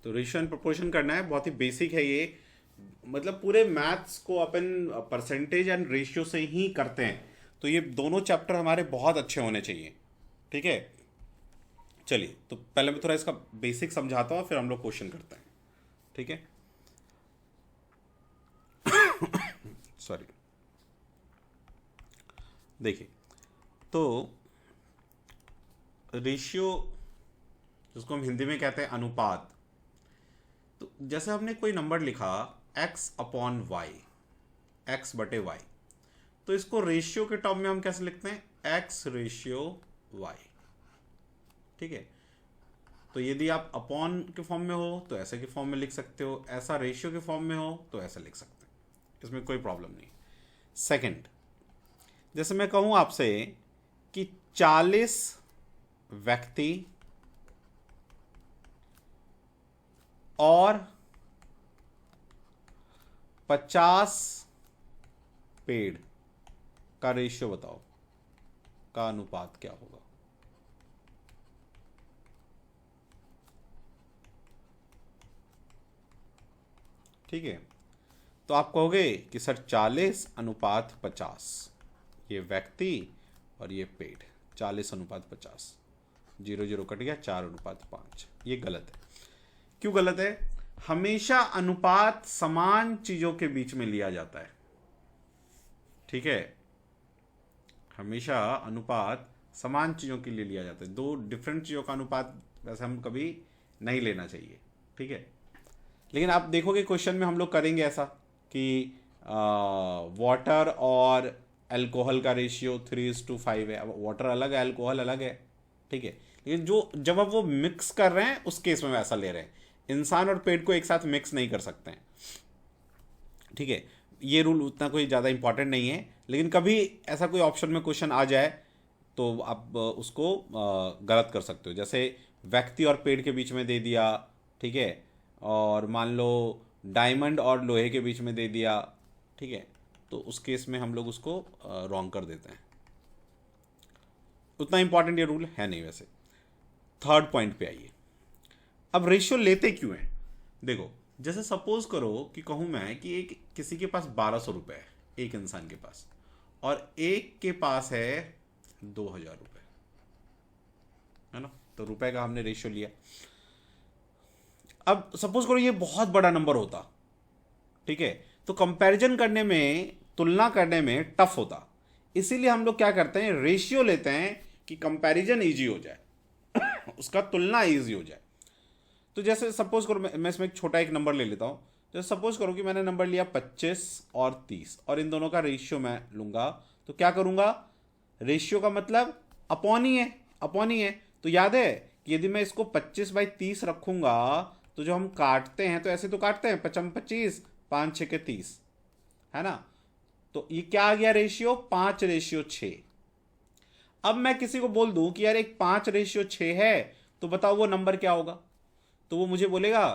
तो ratio and proportion करना है, बहुत ही बेसिक है ये। मतलब पूरे मैथ्स को अपन परसेंटेज एंड रेशियो से ही करते हैं, तो ये दोनों चैप्टर हमारे बहुत अच्छे होने चाहिए। ठीक है, चलिए तो पहले मैं थोड़ा इसका बेसिक समझाता हूँ, फिर हम लोग क्वेश्चन करते हैं। ठीक है, सॉरी। देखिए, तो रेशियो, जिसको हम हिंदी में कहते हैं अनुपात, तो जैसे हमने कोई नंबर लिखा x अपॉन वाई, एक्स बटे वाई, तो इसको रेशियो के टर्म में हम कैसे लिखते हैं, x रेशियो वाई। ठीक है, तो यदि आप अपॉन के फॉर्म में हो तो ऐसे के फॉर्म में लिख सकते हो, ऐसा रेशियो के फॉर्म में हो तो ऐसा लिख सकते हैं, इसमें कोई प्रॉब्लम नहीं। सेकंड, जैसे मैं कहूं आपसे कि 40 व्यक्ति और 50 पेड़ का रेशियो बताओ, का अनुपात क्या होगा। ठीक है, तो आप कहोगे कि सर 40:50, ये व्यक्ति और ये पेड़, 40:50, 0 0 कट गया, 4:5। ये गलत है। क्यों गलत है? हमेशा अनुपात समान चीजों के बीच में लिया जाता है। ठीक है, हमेशा अनुपात समान चीजों के लिए लिया जाता है, दो डिफरेंट चीजों का अनुपात वैसे हम कभी नहीं लेना चाहिए। ठीक है, लेकिन आप देखोगे क्वेश्चन में हम लोग करेंगे ऐसा कि वाटर और अल्कोहल का रेशियो 3:5 है। अब वाटर अलग है, अल्कोहल अलग है। ठीक है, लेकिन जो जब आप वो मिक्स कर रहे हैं उस केस में ऐसा ले रहे हैं। इंसान और पेड़ को एक साथ मिक्स नहीं कर सकते हैं। ठीक है, ये रूल उतना कोई ज़्यादा इंपॉर्टेंट नहीं है, लेकिन कभी ऐसा कोई ऑप्शन में क्वेश्चन आ जाए तो आप उसको गलत कर सकते हो। जैसे व्यक्ति और पेड़ के बीच में दे दिया, ठीक है, और मान लो डायमंड और लोहे के बीच में दे दिया। ठीक है, तो उस केस में हम लोग उसको रॉन्ग कर देते हैं। उतना इंपॉर्टेंट ये रूल है नहीं वैसे। थर्ड पॉइंट पे आइए, अब रेशियो लेते क्यों हैं। देखो, जैसे सपोज करो कि कहूँ मैं कि एक किसी के पास 1200 रुपये है, एक इंसान के पास, और एक के पास है 2000 रुपये, है ना। तो रुपए का हमने रेशियो लिया। अब सपोज करो ये बहुत बड़ा नंबर होता, ठीक है, तो कंपैरिजन करने में, तुलना करने में टफ होता। इसीलिए हम लोग क्या करते हैं, रेशियो लेते हैं कि कंपैरिजन इजी हो जाए, उसका तुलना इजी हो जाए। तो जैसे सपोज करो, मैं इसमें एक छोटा एक नंबर ले लेता हूँ। जैसे सपोज करो कि मैंने नंबर लिया 25 और 30, और इन दोनों का रेशियो मैं लूंगा। तो क्या करूंगा, रेशियो का मतलब अपॉन ही है, अपॉन ही है। तो याद है कि यदि मैं इसको 25/30 रखूंगा, तो जो हम काटते हैं तो ऐसे तो काटते हैं, 55 5 6 के 30, है ना। तो ये क्या आ गया रेशियो, 5:6। अब मैं किसी को बोल दूं कि यार एक 5:6 है, तो बताओ वो नंबर क्या होगा। तो वो मुझे बोलेगा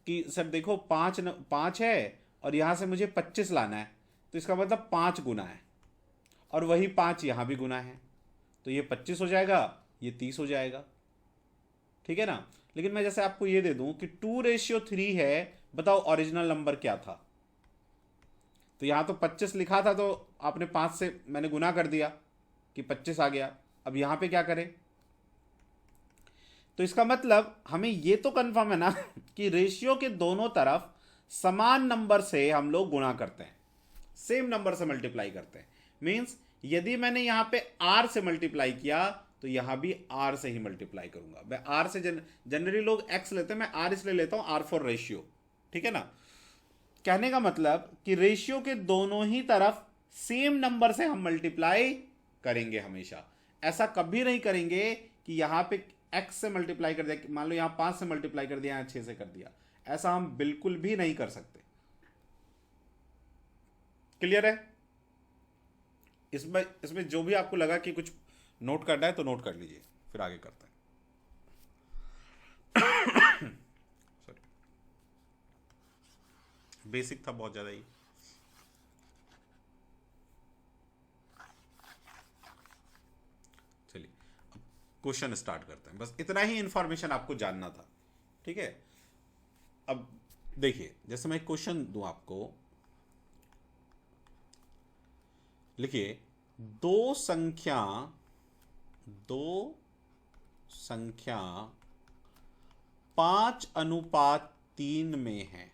कि सर देखो 5 है और यहां से मुझे 25 लाना है, तो इसका मतलब 5 गुना है, और वही 5 यहां भी गुना है, तो ये 25 हो जाएगा, ये 30 हो जाएगा। ठीक है ना। लेकिन मैं जैसे आपको ये दे दूं कि 2:3 है, बताओ ओरिजिनल नंबर क्या था। तो यहां तो 25 लिखा था, तो आपने 5 से मैंने गुना कर दिया कि 25 आ गया। अब यहां पे क्या करें, तो इसका मतलब हमें ये तो कंफर्म है ना कि रेशियो के दोनों तरफ समान नंबर से हम लोग गुणा करते हैं, सेम नंबर से मल्टीप्लाई करते हैं। मींस यदि मैंने यहां पे आर से मल्टीप्लाई किया, तो यहां भी आर से ही मल्टीप्लाई करूंगा। मैं आर से जनरली लोग एक्स लेते हैं, मैं आर इसलिए लेता हूं, आर फॉर रेशियो। ठीक है ना। कहने का मतलब कि रेशियो के दोनों ही तरफ सेम नंबर से हम मल्टीप्लाई करेंगे हमेशा। ऐसा कभी नहीं करेंगे कि यहां पे एक्स से मल्टीप्लाई कर दिया, मान लो यहां 5 से मल्टीप्लाई कर दिया, यहां 6 से कर दिया, ऐसा हम बिल्कुल भी नहीं कर सकते। क्लियर है। इसमें जो भी आपको लगा कि कुछ नोट करना है तो नोट कर लीजिए, फिर आगे करते हैं। सॉरी, बेसिक था बहुत ज़्यादा ही। चलिए अब क्वेश्चन स्टार्ट करते हैं, बस इतना ही इंफॉर्मेशन आपको जानना था। ठीक है, अब देखिए, जैसे मैं एक क्वेश्चन दूं आपको, लिखिए दो संख्या दो संख्या 5:3 में है।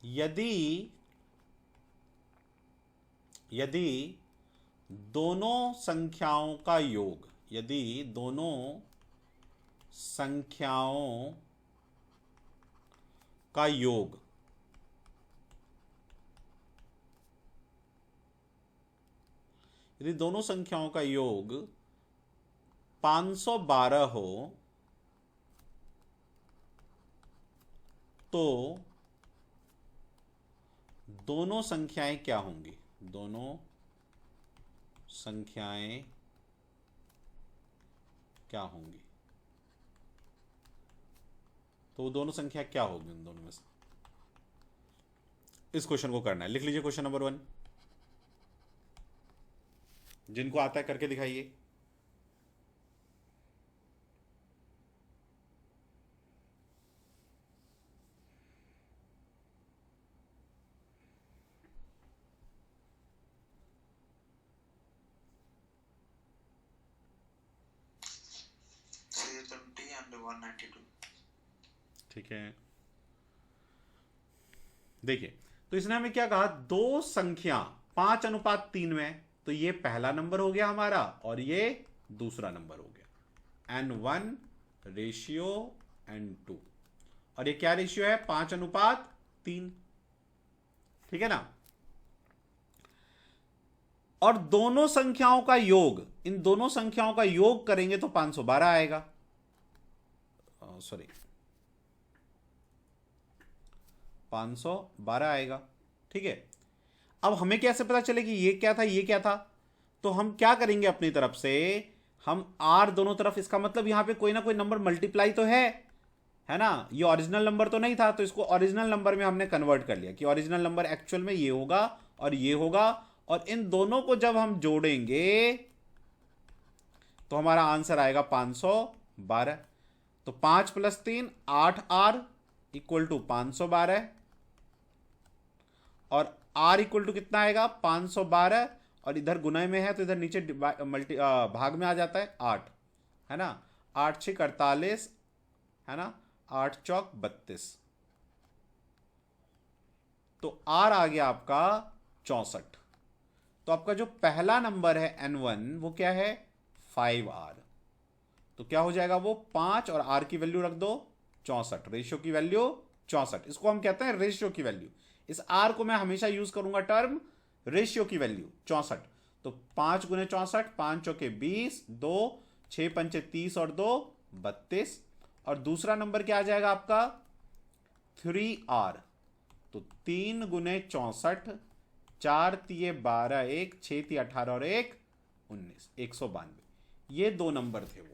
यदि यदि दोनों संख्याओं का योग यदि दोनों संख्याओं का योग यदि दोनों संख्याओं का योग 512 हो तो दोनों संख्याएं क्या होंगी? दोनों संख्याएं क्या होंगी? तो दोनों संख्या क्या होगी उन दोनों में से? इस क्वेश्चन को करना है। लिख लीजिए क्वेश्चन नंबर 1, जिनको आता है करके दिखाइए। ठीक है, देखिए तो इसने हमें क्या कहा, दो संख्या 5:3 में, तो ये पहला नंबर हो गया हमारा और ये दूसरा नंबर हो गया। N1 रेशियो N2, और ये क्या रेशियो है? 5:3। ठीक है ना। और दोनों संख्याओं का योग, इन दोनों संख्याओं का योग करेंगे तो 512 आएगा। सॉरी 512 आएगा। ठीक है, अब हमें कैसे पता चले कि ये क्या था ये क्या था? तो हम क्या करेंगे अपनी तरफ से, हम आर दोनों तरफ, इसका मतलब यहां पे कोई ना कोई नंबर मल्टीप्लाई तो है ना। ये ओरिजिनल नंबर तो नहीं था, तो इसको ओरिजिनल नंबर में हमने कन्वर्ट कर लिया कि ओरिजिनल नंबर एक्चुअल में ये होगा और ये होगा, और इन दोनों को जब हम जोड़ेंगे तो हमारा आंसर आएगा 512। तो 5 + 3 8R इक्वल टू 512, और R इक्वल टू कितना आएगा? 512, और इधर गुना में है तो इधर नीचे भाग में आ जाता है 8, है ना। 8 × 6 = 48, है ना। 8 चौक 32, तो R आ गया आपका 64। तो आपका जो पहला नंबर है N1 वो क्या है? 5R। तो क्या हो जाएगा वो? 5 और R की वैल्यू रख दो 64, रेशियो की वैल्यू 64। इसको हम कहते हैं रेशियो की वैल्यू। इस R को मैं हमेशा यूज करूंगा टर्म रेशियो की वैल्यू 64। तो 5 × 64, 5 चौके 20, 2 6 पंचे 30 और 2 32। और दूसरा नंबर क्या आ जाएगा आपका? 3R। तो 3 × 64, 4 तिये 12, 1 6 तिये 18 और 1 19, 192। ये दो नंबर थे वो।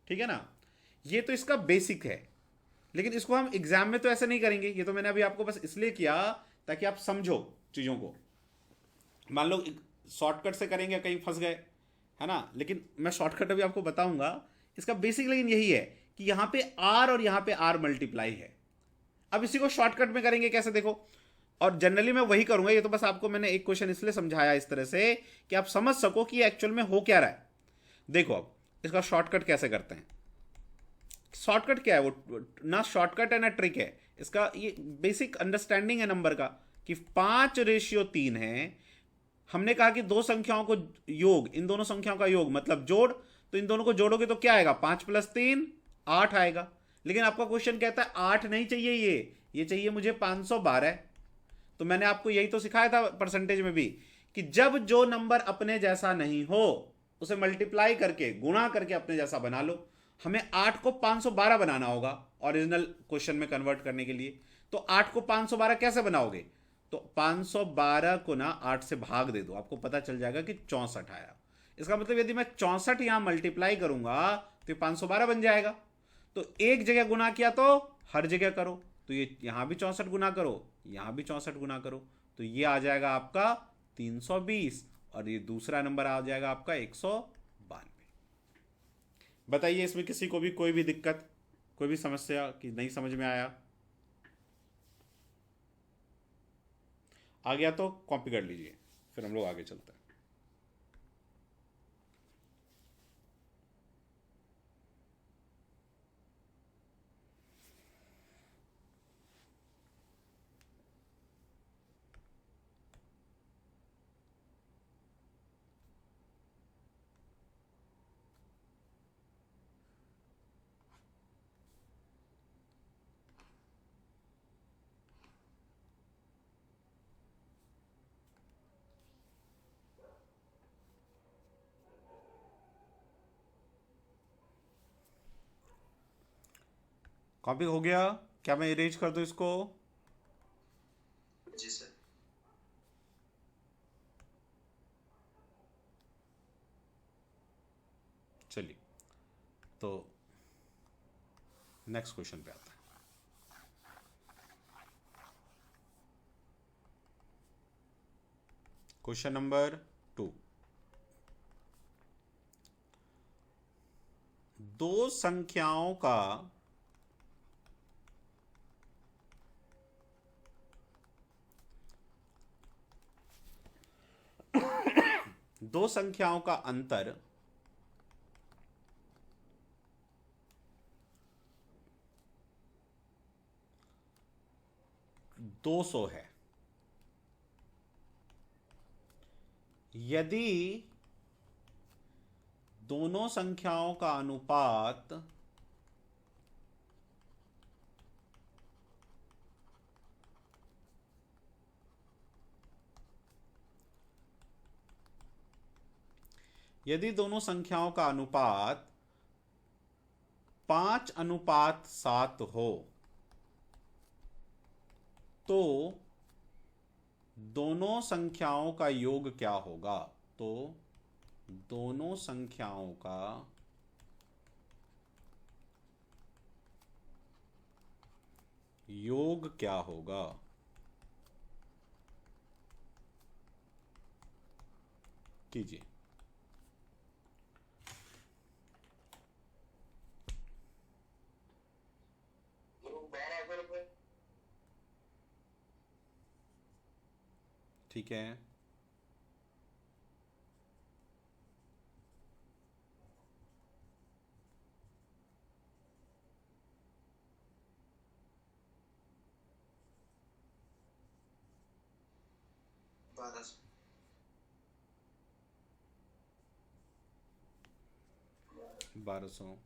ठीक है ना। ये तो इसका बेसिक है, लेकिन इसको हम एग्जाम में तो ऐसे नहीं करेंगे। ये तो मैंने अभी आपको बस इसलिए किया ताकि आप समझो चीजों को। मान लो शॉर्टकट से करेंगे, कहीं फंस गए, है ना। लेकिन मैं शॉर्टकट अभी आपको बताऊंगा। इसका बेसिक लेकिन यही है कि यहां पे आर और यहां पे आर मल्टीप्लाई है। अब इसी को शॉर्टकट में करेंगे कैसे, देखो। और जनरली मैं वही करूंगा। ये तो बस आपको मैंने एक क्वेश्चन इसलिए समझाया इस तरह से कि आप समझ सको कि ये एक्चुअल में हो क्या रहा है। देखो अब इसका शॉर्टकट कैसे करते हैं। शॉर्टकट क्या है? वो ना शॉर्टकट है ना ट्रिक है। इसका ये बेसिक अंडरस्टैंडिंग है नंबर का कि 5:3 है। हमने कहा कि दो संख्याओं को योग, इन दोनों संख्याओं का योग मतलब जोड़, तो इन दोनों को जोड़ोगे तो क्या आएगा? 5 + 3 8 आएगा। लेकिन आपका क्वेश्चन कहता है 8 नहीं चाहिए, ये चाहिए मुझे 512। तो मैंने आपको यही तो सिखाया था परसेंटेज में भी कि जब जो नंबर अपने जैसा नहीं हो उसे मल्टीप्लाई करके, गुणा करके अपने जैसा बना लो। हमें 8 को 512 बनाना होगा ओरिजिनल क्वेश्चन में कन्वर्ट करने के लिए। तो 8 को 512 कैसे बनाओगे? तो 512 को ना 8 से भाग दे दो, आपको पता चल जाएगा कि 64 आया। इसका मतलब यदि मैं 64 यहां मल्टीप्लाई करूंगा तो ये 512 बन जाएगा। तो एक जगह गुना किया तो हर जगह करो। तो ये यहां भी 64 गुना करो, यहां भी 64 गुना करो, तो ये आ जाएगा आपका 320। और ये दूसरा नंबर आ जाएगा आपका 192। बताइए इसमें किसी को भी कोई भी दिक्कत, कोई भी समस्या कि नहीं समझ में आया? आ गया तो कॉपी कर लीजिए, फिर हम लोग आगे चलते हैं। कॉपी हो गया? क्या मैं इरेज कर दूं इसको? जी सर। चलिए, तो नेक्स्ट क्वेश्चन पे आता है। Question number 2। दो संख्याओं का दो संख्याओं का अंतर 200 है। यदि दोनों संख्याओं का अनुपात यदि दोनों संख्याओं का अनुपात 5:7 हो तो दोनों संख्याओं का योग क्या होगा? तो दोनों संख्याओं का योग क्या होगा? कीजिए। वो 12,000 रुपये। ठीक है, बारह सौ 1200।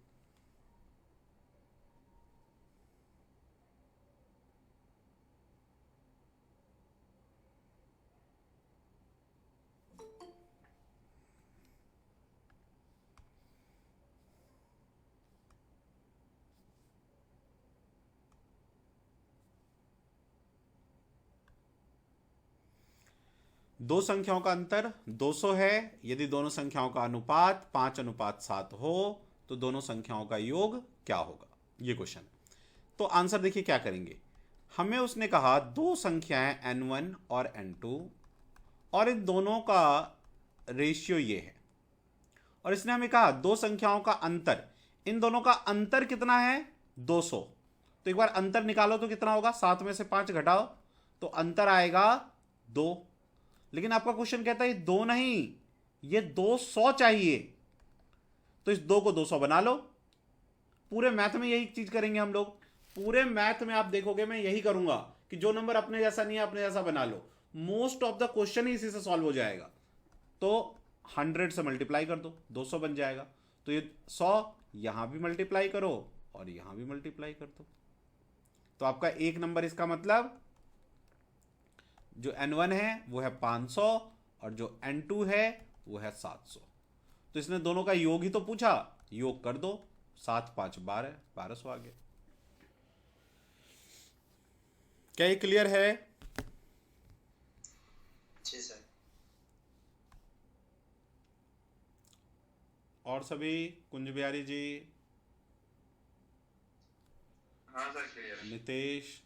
दो संख्याओं का अंतर 200 है। यदि दोनों संख्याओं का अनुपात 5:7 हो तो दोनों संख्याओं का योग क्या होगा? ये क्वेश्चन है। तो आंसर देखिए क्या करेंगे। हमें उसने कहा दो संख्याएं n1 और n2 और इन दोनों का रेशियो ये है, और इसने हमें कहा दो संख्याओं का अंतर, इन दोनों का अंतर कितना है? 200। तो एक बार अंतर निकालो तो कितना होगा? 7 में से 5 घटाओ तो अंतर आएगा 2। लेकिन आपका क्वेश्चन कहता है दो नहीं, ये 200 चाहिए। तो इस दो को 200 बना लो। पूरे मैथ में यही चीज करेंगे हम लोग। पूरे मैथ में आप देखोगे मैं यही करूंगा कि जो नंबर अपने जैसा नहीं है अपने जैसा बना लो। मोस्ट ऑफ द क्वेश्चन ही इसी से सॉल्व हो जाएगा। तो 100 से मल्टीप्लाई कर दो, 200 बन जाएगा। तो ये 100 यहां भी मल्टीप्लाई करो और यहां भी मल्टीप्लाई कर दो। तो आपका एक नंबर, इसका मतलब जो n1 है वो है 500 और जो n2 है वो है 700। तो इसने दोनों का योग ही तो पूछा, योग कर दो। 7 5 12, 1200 आ गया। क्या ये क्लियर है? जी सर। और सभी, कुंज बिहारी जी, हाँ सर क्लियर है। नितेश,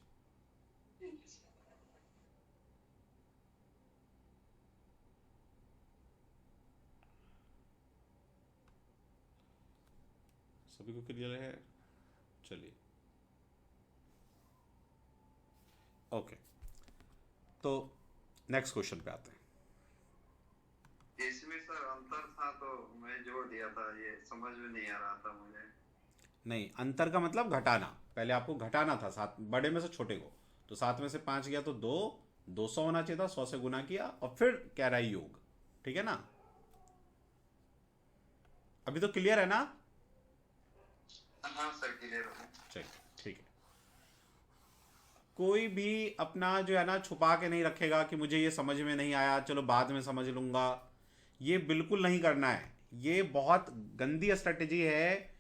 सभी को क्लियर है? चलिए, ओके, तो नेक्स्ट क्वेश्चन पे आते हैं। इसमें सर अंतर था तो मैं जोड़ दिया था, ये समझ में नहीं आ रहा था मुझे। नहीं, अंतर का मतलब घटाना, पहले आपको घटाना था सात बड़े में से छोटे को, तो 7 में से 5 गया तो 2, 200 होना चाहिए था, 100 से गुना किया और फिर कह रहा है योग, ठीक है ना? अभी तो क्लियर है ना? हाँ सर क्लियर हो गया। चलिए, ठीक है। कोई भी अपना जो है ना छुपा के नहीं रखेगा कि मुझे ये समझ में नहीं आया, चलो बाद में समझ लूंगा, ये बिल्कुल नहीं करना है। ये बहुत गंदी स्ट्रेटेजी है,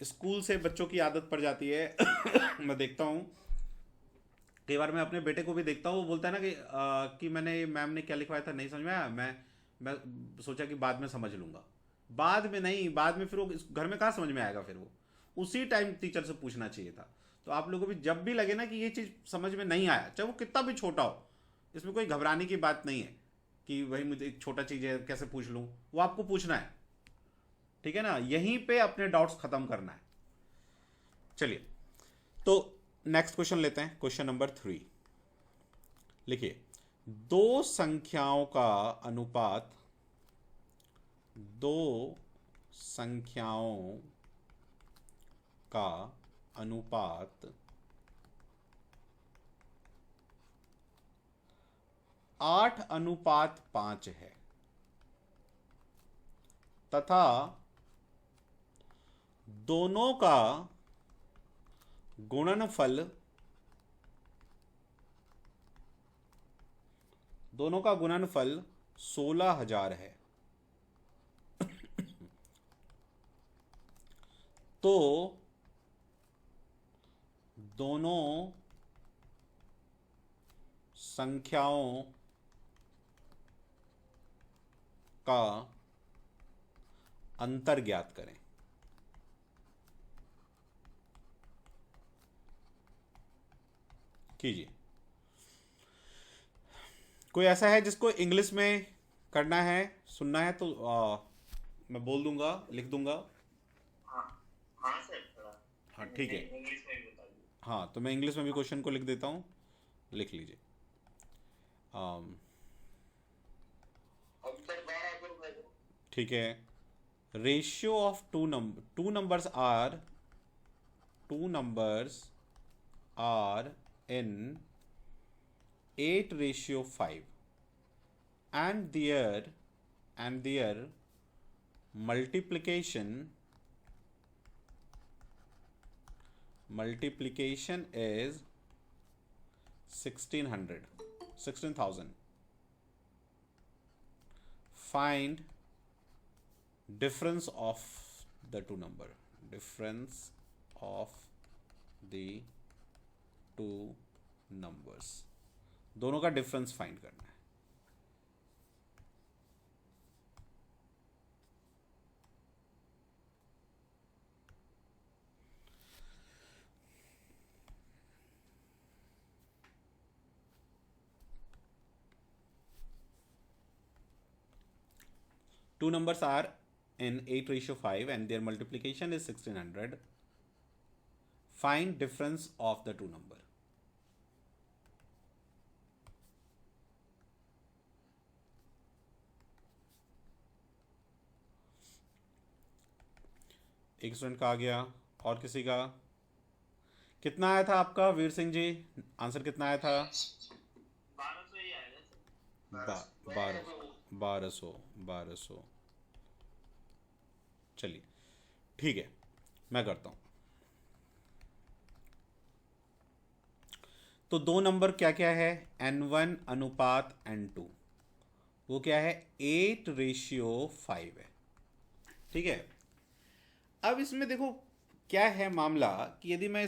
स्कूल से बच्चों की आदत पड़ जाती है। मैं देखता हूँ, कई बार मैं अपने बेटे को भी देखता हूँ, वो बोलता है ना कि मैंने मैम ने क्या लिखवाया था नहीं समझ में आया, मैं सोचा कि बाद में समझ लूंगा। बाद में नहीं, बाद में फिर वो घर में कहाँ समझ में आएगा, फिर वो उसी टाइम टीचर से पूछना चाहिए था। तो आप लोगों को भी जब भी लगे ना कि ये चीज़ समझ में नहीं आया, चाहे वो कितना भी छोटा हो, इसमें कोई घबराने की बात नहीं है कि भाई मुझे एक छोटा चीज़ है कैसे पूछ लूँ, वो आपको पूछना है, ठीक है ना? यहीं पे अपने डाउट्स खत्म करना है। चलिए, तो नेक्स्ट क्वेश्चन लेते हैं, क्वेश्चन नंबर 3। लिखिए, दो संख्याओं का अनुपात, दो संख्याओं का अनुपात 8:5 है तथा दोनों का गुणनफल, दोनों का गुणनफल 16,000 है, तो दोनों संख्याओं का अंतर ज्ञात करें। कीजिए। कोई ऐसा है जिसको इंग्लिश में करना है, सुनना है तो मैं बोल दूंगा, लिख दूंगा। हाँ हाँ सर थोड़ा हाँ ठीक है, इंग्लिश में भी बता दीजिए। हाँ तो मैं इंग्लिश में भी क्वेश्चन को लिख देता हूँ, लिख लीजिए। अब सर 12 करो भाई। ठीक है, ratio of two numbers are, two numbers are in 8:5 and their multiplication is 16,000. Find difference of the two number, difference of the two numbers, दोनों का डिफरेंस फाइंड करना है। Two numbers are in 8:5 and their multiplication is 1600. Find difference of the two number. एक student का आ गया, और किसी का? कितना आया था आपका वीर सिंह जी, आंसर कितना आया था? 1200 ही आएगा सर। 1200। चलिए ठीक है, मैं करता हूँ। तो दो नंबर क्या क्या है? N1 अनुपात N2, वो क्या है? 8:5 है, ठीक है। अब इसमें देखो क्या है मामला, कि यदि मैं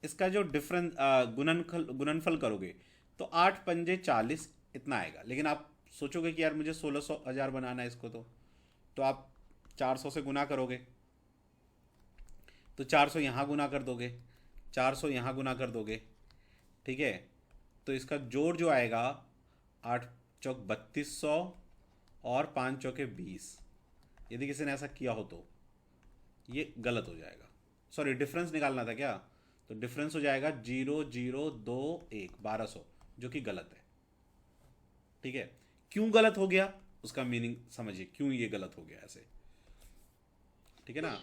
इसका जो डिफरेंस गुणनफल करोगे तो 8×5 = 40 इतना आएगा, लेकिन आप सोचोगे कि यार मुझे 16,000 बनाना है इसको, तो आप 400 से गुना करोगे, तो 400 यहाँ गुना कर दोगे, 400 यहाँ गुना कर दोगे, ठीक है। तो इसका जोड़ जो आएगा 8 चौक 3200 और 5 चौके 20, यदि किसी ने ऐसा किया हो तो ये गलत हो जाएगा। सॉरी, डिफरेंस निकालना था क्या? तो डिफरेंस हो जाएगा 0021 1200, जो कि गलत है। ठीक है, क्यों गलत हो गया उसका मीनिंग समझिए, क्यों ये गलत हो गया ऐसे। ठीक है ना?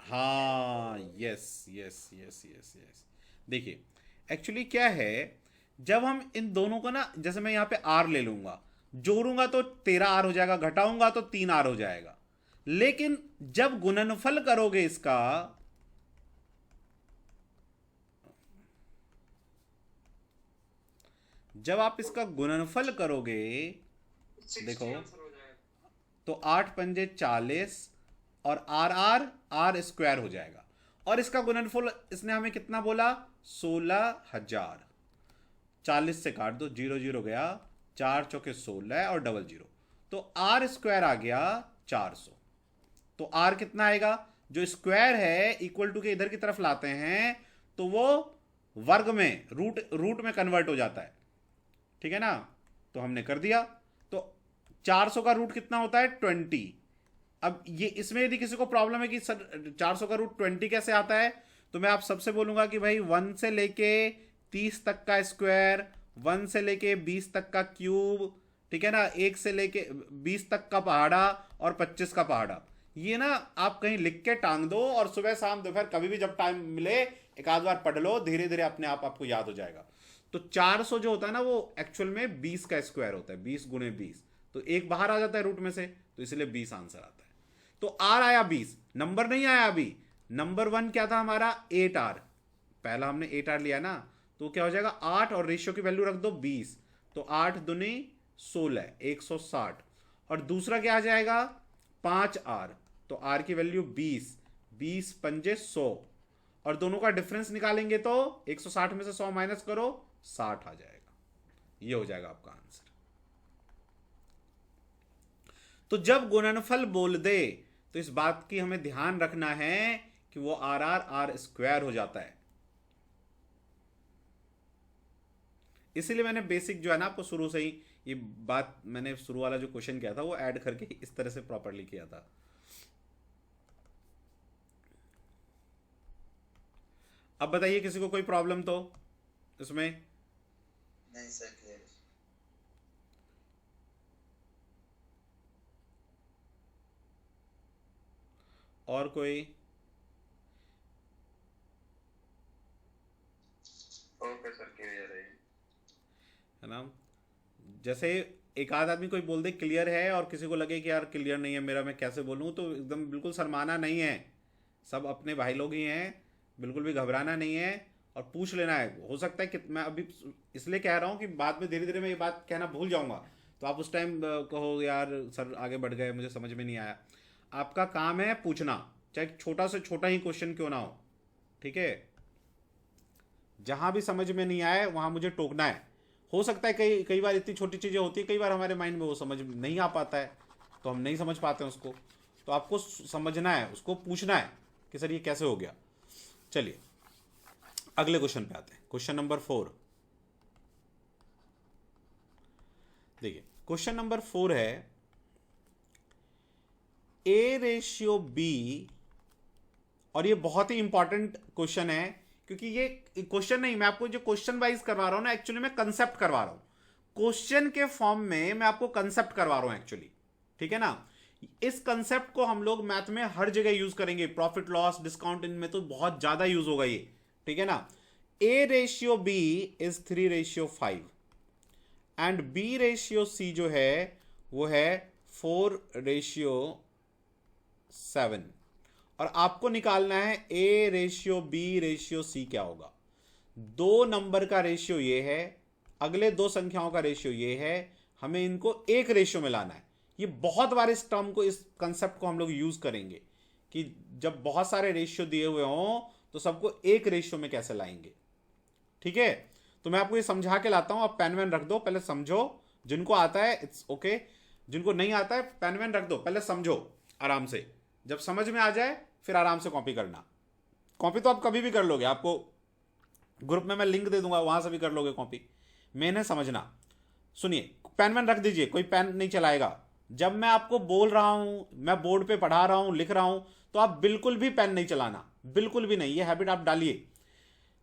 हाँ, yes yes yes yes yes. देखिए, एक्चुअली क्या है, जब हम इन दोनों को ना, जैसे मैं यहाँ पे आर ले लूंगा, जोड़ूंगा तो 13 आर हो जाएगा, घटाऊंगा तो 3 आर हो जाएगा। लेकिन जब गुणनफल करोगे इसका, जब आप इसका गुणनफल करोगे, देखो, 60 आंसर हो जाएगा। तो 8 पंजे 40 और आर आर आर स्क्वायर हो जाएगा। और इसका गुणनफल इसने हमें कितना बोला? 16,000। 40 से काट दो, 0 0 गया, 4 चौके 16 और डबल 0, तो आर स्क्वायर आ गया 400। तो आर कितना आएगा? जो स्क्वायर है इक्वल टू के इधर की तरफ लाते हैं तो वो वर्ग में, रूट रूट में कन्वर्ट हो जाता है। ठीक है ना? तो हमने कर दिया। तो 400 का रूट कितना होता है? 20। अब ये इसमें यदि किसी को प्रॉब्लम है कि सर 400 का रूट 20 कैसे आता है, तो मैं आप सबसे बोलूंगा कि भाई 1 से लेके 30 तक का स्क्वायर, 1 से लेके 20 तक का क्यूब, ठीक है ना, 1 से लेके 20 तक का पहाड़ा और 25 का पहाड़ा। ये ना आप कहीं लिख के टांग दो और सुबह शाम दोपहर कभी भी जब टाइम मिले एक आध बार पढ़ लो, धीरे धीरे अपने आप आपको याद हो जाएगा। तो 400 जो होता है ना, वो एक्चुअल में 20 का स्क्वायर होता है, 20 गुणे 20। तो एक बाहर आ जाता है रूट में से, तो इसलिए 20 आंसर आता है। तो आर आया 20, नंबर नहीं आया अभी। नंबर 1 क्या था हमारा? 8 आर। पहला हमने 8 आर लिया ना, तो क्या हो जाएगा? 8 और रेशियो की वैल्यू रख दो 20, तो 8 दूनी 16, 160। और दूसरा क्या आ जाएगा? 5 आर, तो आर की वैल्यू 20, 20 पंजे 100। और दोनों का डिफरेंस निकालेंगे तो 160 में से 100 माइनस करो, 60 आ जाएगा। ये हो जाएगा आपका आंसर। तो जब गुणनफल बोल दे तो इस बात की हमें ध्यान रखना है कि वो आर आर आर स्क्वायर हो जाता है। इसीलिए मैंने बेसिक जो है ना आपको शुरू से ही ये बात, मैंने शुरू वाला जो क्वेश्चन किया था वो ऐड करके इस तरह से प्रॉपरली किया था। अब बताइए किसी को कोई प्रॉब्लम तो इसमें? नहीं सर, क्लियर। और कोई? ओके सर, क्लियर है ना? जैसे एक आध आदमी कोई बोल दे क्लियर है और किसी को लगे कि यार क्लियर नहीं है मेरा, मैं कैसे बोलूँ, तो एकदम बिल्कुल शर्माना नहीं है। सब अपने भाई लोग ही हैं, बिल्कुल भी घबराना नहीं है और पूछ लेना है। हो सकता है कि मैं अभी इसलिए कह रहा हूँ कि बाद में धीरे धीरे मैं ये बात कहना भूल जाऊँगा, तो आप उस टाइम कहो यार सर आगे बढ़ गए, मुझे समझ में नहीं आया। आपका काम है पूछना, चाहे छोटा से छोटा ही क्वेश्चन क्यों ना हो। ठीक है? जहाँ भी समझ में नहीं आए वहाँ मुझे टोकना है। हो सकता है कई कई बार इतनी छोटी चीज़ें होती है, कई बार हमारे माइंड में वो समझ नहीं आ पाता है, तो हम नहीं समझ पाते हैं उसको। तो आपको समझना है, उसको पूछना है कि सर ये कैसे हो गया। चलिए अगले क्वेश्चन पे आते हैं, क्वेश्चन नंबर 4। देखिए क्वेश्चन नंबर 4 है A/B, और ये बहुत ही इंपॉर्टेंट क्वेश्चन है, क्योंकि ये क्वेश्चन नहीं, मैं आपको जो क्वेश्चन वाइज करवा रहा हूं ना, एक्चुअली मैं कंसेप्ट करवा रहा हूं। क्वेश्चन के फॉर्म में मैं आपको कंसेप्ट करवा रहा हूं एक्चुअली। ठीक है ना? इस कंसेप्ट को हम लोग मैथ में हर जगह यूज करेंगे, प्रॉफिट लॉस डिस्काउंट इनमें तो बहुत ज्यादा यूज होगा ये। ठीक है ना? A/B इज 3/5 एंड B/C जो है वो है 4/7। और आपको निकालना है A/B/C क्या होगा। दो नंबर का रेशियो ये है, अगले दो संख्याओं का रेशियो ये है, हमें इनको एक रेशियो में लाना है। ये बहुत बार इस टर्म को, इस कंसेप्ट को हम लोग यूज करेंगे कि जब बहुत सारे रेशियो दिए हुए हों तो सबको एक रेशियो में कैसे लाएंगे। ठीक है? तो मैं आपको ये समझा के लाता हूं, आप पेन वैन रख दो, पहले समझो। जिनको आता है इट्स ओके, जिनको नहीं आता है पेन वैन रख दो, पहले समझो आराम से। जब समझ में आ जाए फिर आराम से कॉपी करना। कॉपी तो आप कभी भी कर लोगे, आपको ग्रुप में मैं लिंक दे दूंगा, वहां से भी कर लोगे कॉपी। मैंने समझना, सुनिए, पेन वैन रख दीजिए, कोई पेन नहीं चलाएगा। जब मैं आपको बोल रहा हूं, मैं बोर्ड पे पढ़ा रहा हूं, लिख रहा हूं, तो आप बिल्कुल भी पेन नहीं चलाना, बिल्कुल भी नहीं, ये हैबिट आप डालिए।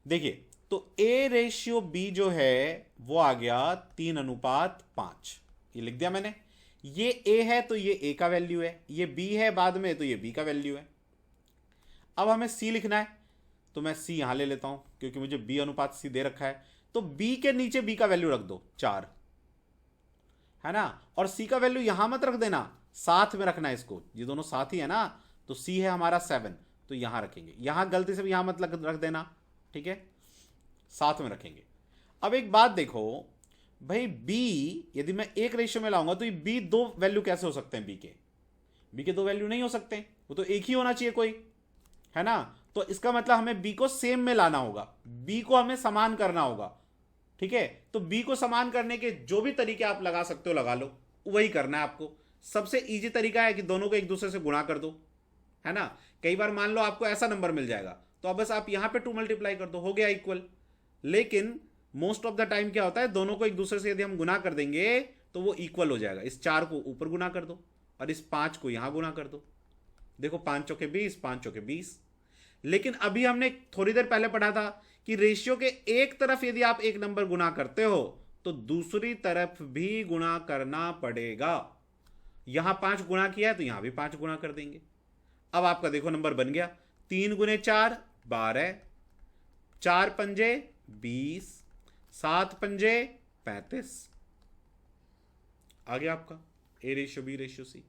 देखिए, तो ए रेशियो बी जो है वो आ गया 3:5, ये लिख दिया मैंने। ये ए है तो ये ए का वैल्यू है, ये बी है बाद में तो ये बी का वैल्यू है। अब हमें सी लिखना है, तो मैं सी यहां ले लेता हूं क्योंकि मुझे बी अनुपात सी दे रखा है। तो बी के नीचे बी का वैल्यू रख दो 4, है ना। और सी का वैल्यू यहां मत रख देना, साथ में रखना है इसको, ये दोनों साथ ही है ना। तो सी है हमारा 7, तो यहां रखेंगे, यहां गलती से भी यहां मत रख देना, ठीक है, साथ में रखेंगे। अब एक बात देखो भाई, बी यदि मैं एक रेशियो में लाऊंगा तो ये बी दो वैल्यू कैसे हो सकते हैं, बी के दो वैल्यू नहीं हो सकते, वो तो एक ही होना चाहिए कोई, है ना। तो इसका मतलब हमें बी को सेम में लाना होगा, बी को हमें समान करना होगा, ठीक है। तो बी को समान करने के जो भी तरीके आप लगा सकते हो लगा लो, वही करना है आपको। सबसे इजी तरीका है कि दोनों को एक दूसरे से गुणा कर दो, है ना। कई बार मान लो आपको ऐसा नंबर मिल जाएगा, तो अब बस आप यहां पे 2 मल्टीप्लाई कर दो, हो गया इक्वल। लेकिन मोस्ट ऑफ द टाइम क्या होता है, दोनों को एक दूसरे से यदि हम गुना कर देंगे तो वो इक्वल हो जाएगा। इस 4 को ऊपर गुना कर दो और इस 5 को यहां गुना कर दो, देखो 5 चौके 20, 5 चौके 20। लेकिन अभी हमने थोड़ी देर पहले पढ़ा था कि रेशियो के एक तरफ यदि आप एक नंबर गुना करते हो तो दूसरी तरफ भी गुना करना पड़ेगा। यहां 5 गुना किया है तो यहां भी 5 गुना कर देंगे। अब आपका देखो नंबर बन गया, 3 गुने 4 12, 4 पंजे 20, 7 पंजे 35, आ गया आपका A ratio B ratio C.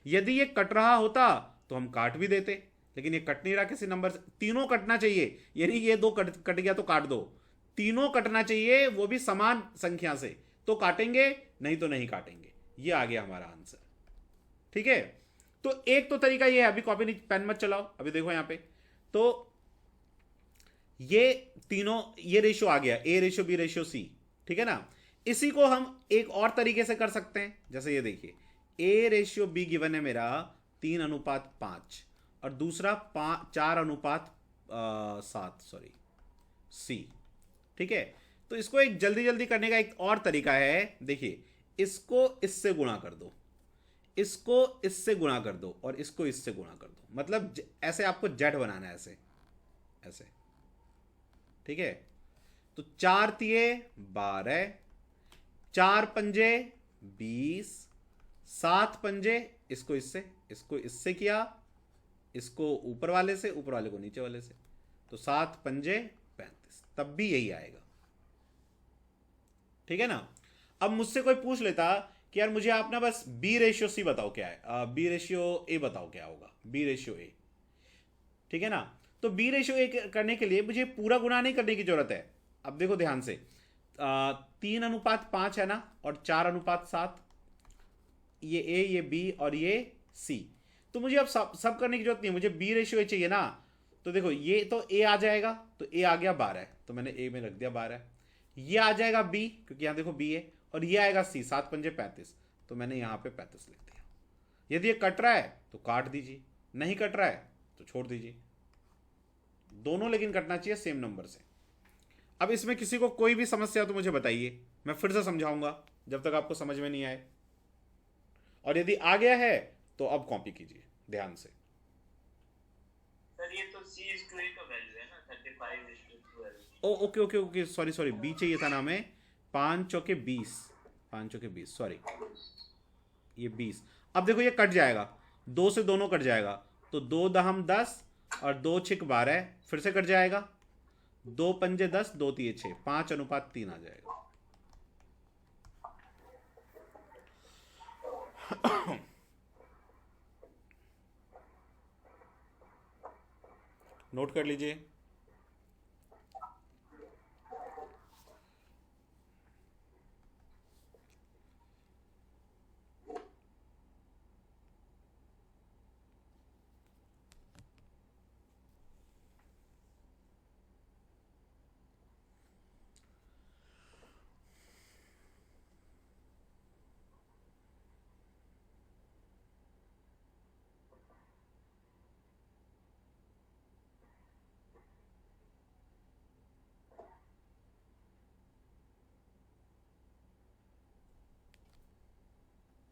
यदि ये कट रहा होता तो हम काट भी देते, लेकिन ये कट नहीं रहा किसी नंबर से। तीनों कटना चाहिए, यदि ये दो कट गया तो काट दो, तीनों कटना चाहिए, वो भी समान संख्या से, तो काटेंगे, नहीं तो नहीं काटेंगे। ये आ गया हमारा आंसर, ठीक है। तो एक तो तरीका ये है, अभी कॉपी नहीं पेन मत चलाओ, अभी देखो यहां पे, तो ये तीनों, ये रेशियो आ गया A ratio B ratio C, ठीक है ना। इसी को हम एक और तरीके से कर सकते हैं, जैसे ये देखिए, ए रेशियो बी गिवन है मेरा 3:5 और दूसरा 4:7 सॉरी सी, ठीक है। तो इसको एक जल्दी जल्दी करने का एक और तरीका है, देखिए, इसको इससे गुणा कर दो, इसको इससे गुणा कर दो और इसको इससे गुणा कर दो, मतलब ऐसे आपको जेड बनाना है, ऐसे ऐसे, ठीक है। तो 4 तिये 12, 4 पंजे 20, 7 पंजे, इसको इससे किया, इसको ऊपर वाले से, ऊपर वाले को नीचे वाले से, तो 7 पंजे 35, तब भी यही आएगा, ठीक है ना। अब मुझसे कोई पूछ लेता कि यार मुझे आप ना बस बी रेशियो सी बताओ क्या है, बी रेशियो ए बताओ क्या होगा, बी रेशियो ए, ठीक है ना। तो बी रेशियो ए करने के लिए मुझे पूरा गुणा नहीं करने की जरूरत है। अब देखो ध्यान से, 3:5 है ना, और 4:7, ये ए, ये बी और ये सी। तो मुझे अब सब करने की जरूरत नहीं है, मुझे बी रेशियो ए चाहिए ना। तो देखो, ये तो ए आ जाएगा, तो ए आ गया 12, तो मैंने ए में रख दिया 12। ये आ जाएगा बी, क्योंकि यहां देखो बी है, और ये आएगा सी, 7 पंजे 35, तो मैंने यहां पे 35 लिख दिया। यदि ये कट रहा है तो काट दीजिए, नहीं कट रहा है तो छोड़ दीजिए, दोनों लेकिन कटना चाहिए सेम नंबर से। अब इसमें किसी को कोई भी समस्या हो तो मुझे बताइए, मैं फिर से समझाऊंगा जब तक आपको समझ में नहीं आए, और यदि आ गया है तो अब कॉपी कीजिए ध्यान से। सर ये तो सी स्क्वायर का वैल्यू है ना, 35:12। Oh okay okay okay, sorry sorry, B चाहिए था ना हमें, 5 चौके 20, 5 चौके 20, सॉरी, ये 20। अब देखो ये कट जाएगा, 2 से दोनों कट जाएगा, तो 2 दहम 10 और 2 छिक 12, फिर से कट जाएगा, 2 पंजे 10, 2 तिये 6, 5:3 आ जाएगा। नोट कर लीजिए।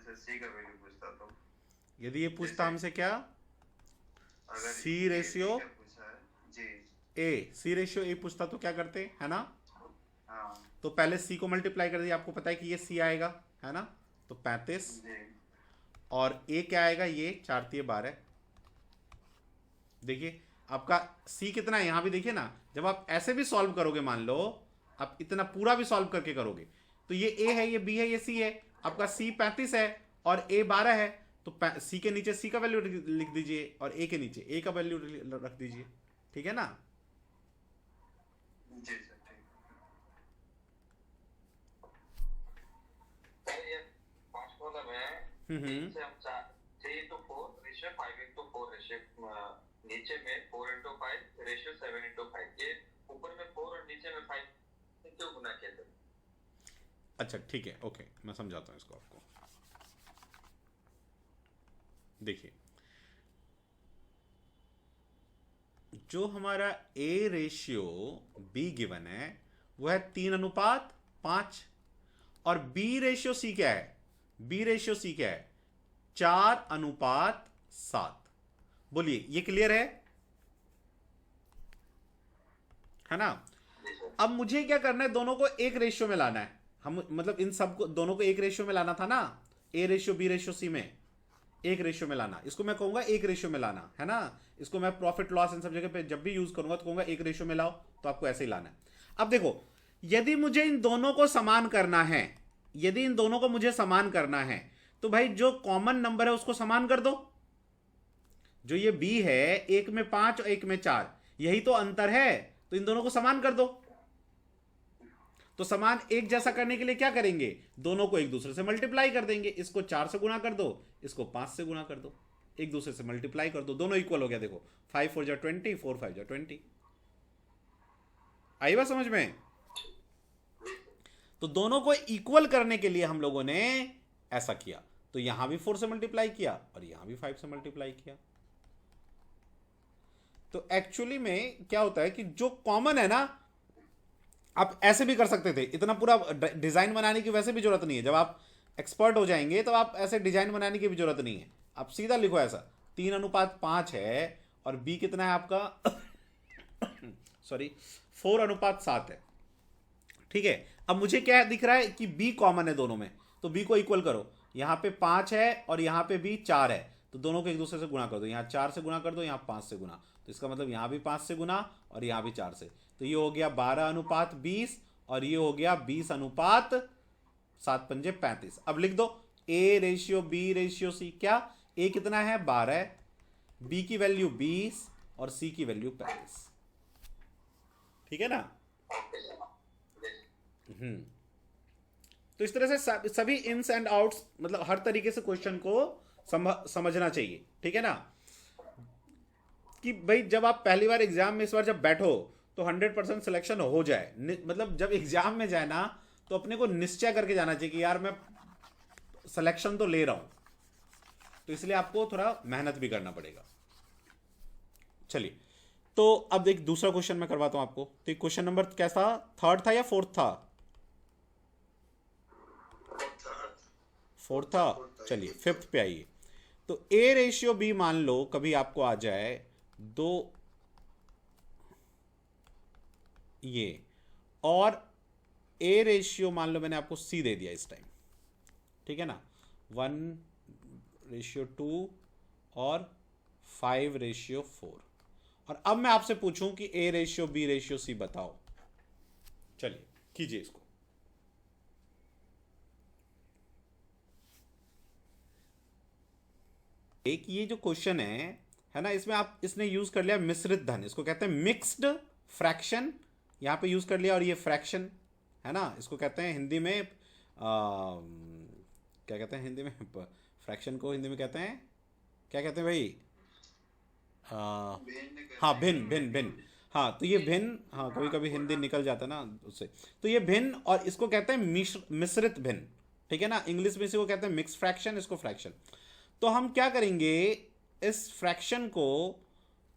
जैसे सी का वैल्यू पूछता तो, यदि ये पूछता हमसे क्या, अगर सी ये रेशियो सी का पूछा है जी। ए, सी रेशियो ए पूछता तो क्या करते, है ना। हाँ तो पहले सी को मल्टीप्लाई कर दिया, आपको पता है कि ये सी आएगा, है ना। तो 35, जी और ए क्या आएगा, ये 4×3=12। देखिए आपका सी कितना है, यहां भी देखिए ना, जब आप ऐसे भी सॉल्व करोगे, मान लो आप इतना पूरा भी सॉल्व करके करोगे, तो ये ए है, ये बी है, ये सी है, आपका सी 35 है और ए 12 है, तो सी के नीचे सी का वैल्यू लिख दीजिए और ए के नीचे ए का वैल्यू रख दीजिए, ठीक है ना। जी सर ठीक। सर ये पांच कॉलम है, तीन से हम 3:4 रेशियो 5:4 रेशियो, नीचे में 4:5 रेशियो 7:5, ये ऊपर में 4 और नीचे में 5 क्यों गुना किया सर? अच्छा ठीक है, ओके, मैं समझाता हूँ इसको आपको। देखिए जो हमारा ए रेशियो बी गिवन है वो है 3:5, और बी रेशियो सी क्या है, बी रेशियो सी क्या है, 4:7। बोलिए ये क्लियर है ना। अब मुझे क्या करना है, दोनों को एक रेशियो में लाना है, हम मतलब इन सबको दोनों को एक रेशियो में लाना था ना, A ratio B ratio C में एक रेशियो में लाना, इसको मैं कहूंगा एक रेशियो में लाना, है ना। इसको मैं प्रॉफिट लॉस इन सब जगह पे जब भी यूज करूंगा तो कहूंगा एक रेशियो में लाओ, तो आपको ऐसे ही लाना है। अब देखो, यदि मुझे इन दोनों को समान करना है, यदि इन दोनों को मुझे समान करना है, तो भाई जो कॉमन नंबर है उसको समान कर दो। जो ये बी है, एक में 5 और एक में 4, यही तो अंतर है, तो इन दोनों को समान कर दो। तो समान एक जैसा करने के लिए क्या करेंगे, दोनों को एक दूसरे से मल्टीप्लाई कर देंगे, इसको 4 से गुणा कर दो, इसको 5 से गुणा कर दो, एक दूसरे से मल्टीप्लाई कर दो, दोनों इक्वल हो गया। देखो 5×4 = 20, 4×5 = 20। आई बात समझ में। तो दोनों को इक्वल करने के लिए हम लोगों ने ऐसा किया, तो यहां भी 4 से मल्टीप्लाई किया और यहां भी 5 से मल्टीप्लाई किया। तो एक्चुअली में क्या होता है कि जो कॉमन है ना, आप ऐसे भी कर सकते थे, इतना पूरा डिजाइन बनाने की वैसे भी जरूरत नहीं है। जब आप एक्सपर्ट हो जाएंगे तो आप ऐसे डिजाइन बनाने की भी जरूरत नहीं है, आप सीधा लिखो ऐसा 3:5 है और बी कितना है आपका सॉरी 4:7 है, ठीक है। अब मुझे क्या दिख रहा है कि बी कॉमन है दोनों में, तो बी को इक्वल करो, यहां पे 5 है और यहां पे भी 4 है, तो दोनों को एक दूसरे से गुणा कर दो, यहां 4 से गुणा कर दो, यहां 5 से गुणा, तो इसका मतलब यहां भी 5 से गुणा और यहां भी 4 से, तो ये हो गया 12:20 और ये हो गया 20:7×5 अब लिख दो A ratio B ratio C, क्या ए कितना है 12, बी की वैल्यू 20 और सी की वैल्यू 35, ठीक है ना। तो इस तरह से सभी इन्स एंड आउट्स, मतलब हर तरीके से क्वेश्चन को समझना चाहिए, ठीक है ना। कि भाई जब आप पहली बार एग्जाम में इस बार जब बैठो तो 100% सिलेक्शन हो जाए, मतलब जब एग्जाम में जाए ना तो अपने को निश्चय करके जाना चाहिए कि यार मैं सिलेक्शन तो ले रहा हूं, तो इसलिए आपको थोड़ा मेहनत भी करना पड़ेगा। चलिए, तो अब एक दूसरा क्वेश्चन मैं करवाता हूं आपको। तो क्वेश्चन नंबर कैसा, 3rd था या 4th था? 4th था। चलिए 5th पे आइए। तो ए रेशियो बी मान लो कभी आपको आ जाए 2 ये, और ए रेशियो मान लो मैंने आपको सी दे दिया इस टाइम, ठीक है ना, 1:2 और 5:4, और अब मैं आपसे पूछूं कि A ratio B ratio C बताओ। चलिए कीजिए इसको। एक ये जो क्वेश्चन है ना, इसमें आप इसने यूज कर लिया मिश्रित धन, इसको कहते हैं मिक्स्ड फ्रैक्शन, यहां पे यूज कर लिया, और ये फ्रैक्शन है ना, इसको कहते हैं हिंदी में क्या कहते हैं हिंदी में, फ्रैक्शन को हिंदी में कहते हैं, क्या कहते हैं भाई, हाँ भिन्न, हाँ तो ये भिन्न, हाँ कभी कभी हिंदी निकल जाता है ना उससे, तो ये भिन्न, और इसको कहते हैं मिश्रित भिन्न, ठीक है ना। इंग्लिश में इसको कहते हैं मिक्स फ्रैक्शन, इसको फ्रैक्शन। तो हम क्या करेंगे, इस फ्रैक्शन को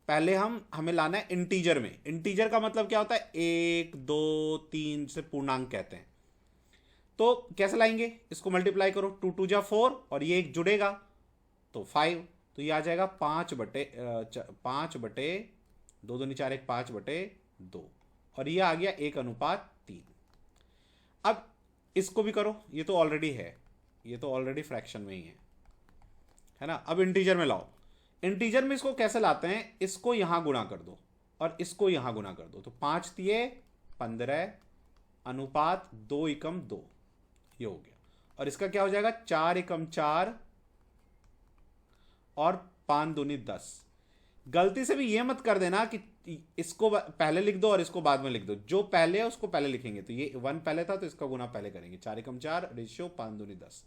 पहले हमें लाना है इंटीजर में। इंटीजर का मतलब क्या होता है, 1 2 3 से पूर्णांक कहते हैं। तो कैसे लाएंगे, इसको मल्टीप्लाई करो, 2 2 जा 4 और ये एक जुड़ेगा तो 5, तो ये आ जाएगा 5/2 दूनी 4 1 5/2 और ये आ गया 1:3। अब इसको भी करो, ये तो ऑलरेडी है, ये तो ऑलरेडी फ्रैक्शन में ही है ना। अब इंटीजर में लाओ, इंटीजर में इसको कैसे लाते हैं, इसको यहां गुणा कर दो और इसको यहां गुणा कर दो, तो 5 तिये 15 अनुपात 2 एकम 2 ये हो गया। और इसका क्या हो जाएगा, 4 एकम 4 और 5 दूनी 10। गलती से भी ये मत कर देना कि इसको पहले लिख दो और इसको बाद में लिख दो, जो पहले है उसको पहले लिखेंगे, तो ये 1 पहले था तो इसका गुना पहले करेंगे, 4 एकम 4 रेशियो 5 दूनी 10।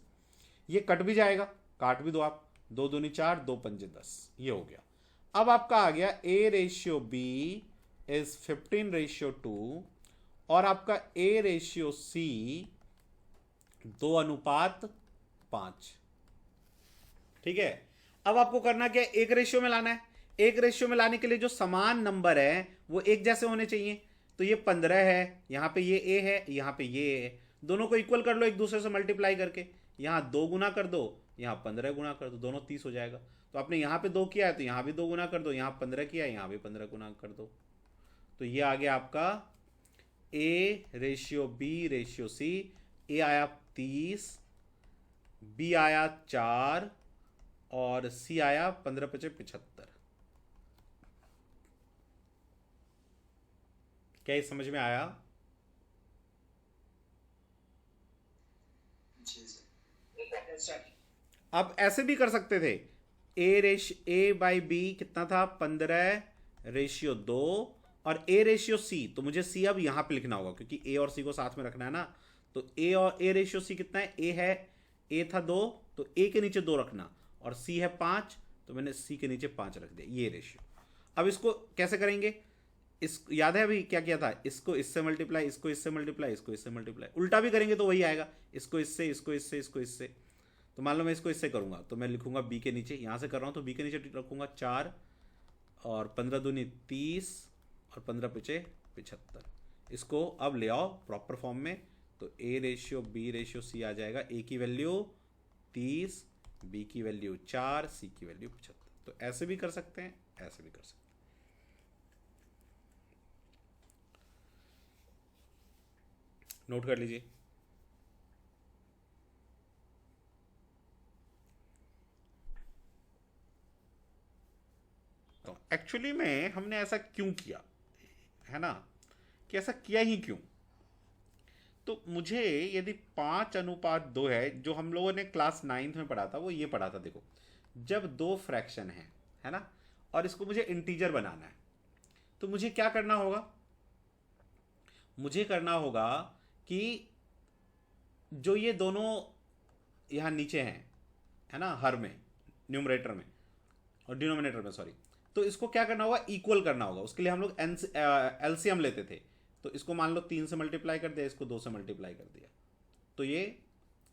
ये कट भी जाएगा, काट भी दो आप, 2 दूनी 4 2 पंजे 10 ये हो गया। अब आपका आ गया A/B इज 15/2 और आपका A/C 2:5। ठीक है, अब आपको करना क्या है, एक रेशियो में लाना है। एक रेशियो में लाने के लिए जो समान नंबर है वो एक जैसे होने चाहिए, तो ये 15 है, यहाँ पे ये A है, यहाँ पे ये A है, दोनों को इक्वल कर लो एक दूसरे से मल्टीप्लाई करके, यहाँ 2 गुना कर दो, यहाँ 15 गुना कर दो, दोनों 30 हो जाएगा। तो आपने यहाँ पे 2 किया है तो यहाँ भी 2 गुना कर दो, यहाँ 15 किया है यहाँ भी 15 गुना कर दो, तो ये आ गया आपका A/B/C। A आया 30, B आया 4 और C आया 15 × 75। क्या ये समझ में आया? जी सर। अब ऐसे भी कर सकते थे, A/B कितना था 15/2 और A/C, तो मुझे C अब यहां पे लिखना होगा क्योंकि A और C को साथ में रखना है ना, तो A और A/C कितना है, A था 2 तो A के नीचे 2 रखना और C है 5 तो मैंने C के नीचे 5 रख दिया, ये रेशियो। अब इसको कैसे करेंगे, इस याद है अभी क्या किया था, इसको इससे मल्टीप्लाई, इसको इससे मल्टीप्लाई, इसको इससे मल्टीप्लाई, उल्टा भी करेंगे तो वही आएगा, इसको इससे, इसको इससे, इसको इससे। तो मान लो मैं इसको इससे करूंगा तो मैं लिखूंगा B के नीचे, यहां से कर रहा हूं तो B के नीचे रखूंगा 4 और 15 दूनी 30 और 15 × 75। इसको अब ले आओ प्रॉपर फॉर्म में, तो A/B/C आ जाएगा, A की वैल्यू 30, B की वैल्यू 4, C की वैल्यू 75। तो ऐसे भी कर सकते हैं, ऐसे भी कर सकते हैं। नोट कर लीजिए। तो एक्चुअली में हमने ऐसा क्यों किया है ना, कि ऐसा किया ही क्यों, तो मुझे यदि 5:2 है, जो हम लोगों ने क्लास 9th में पढ़ा था वो ये पढ़ा था, देखो जब 2 फ्रैक्शन है ना, और इसको मुझे इंटीजर बनाना है तो मुझे क्या करना होगा, मुझे करना होगा कि जो ये दोनों यहाँ नीचे हैं है ना, हर में न्यूमरेटर में और डिनोमिनेटर में सॉरी, तो इसको क्या करना होगा, इक्वल करना होगा। उसके लिए हम लोग एलसीएम लेते थे, तो इसको मान लो 3 से मल्टीप्लाई कर दिया, इसको 2 से मल्टीप्लाई कर दिया, तो ये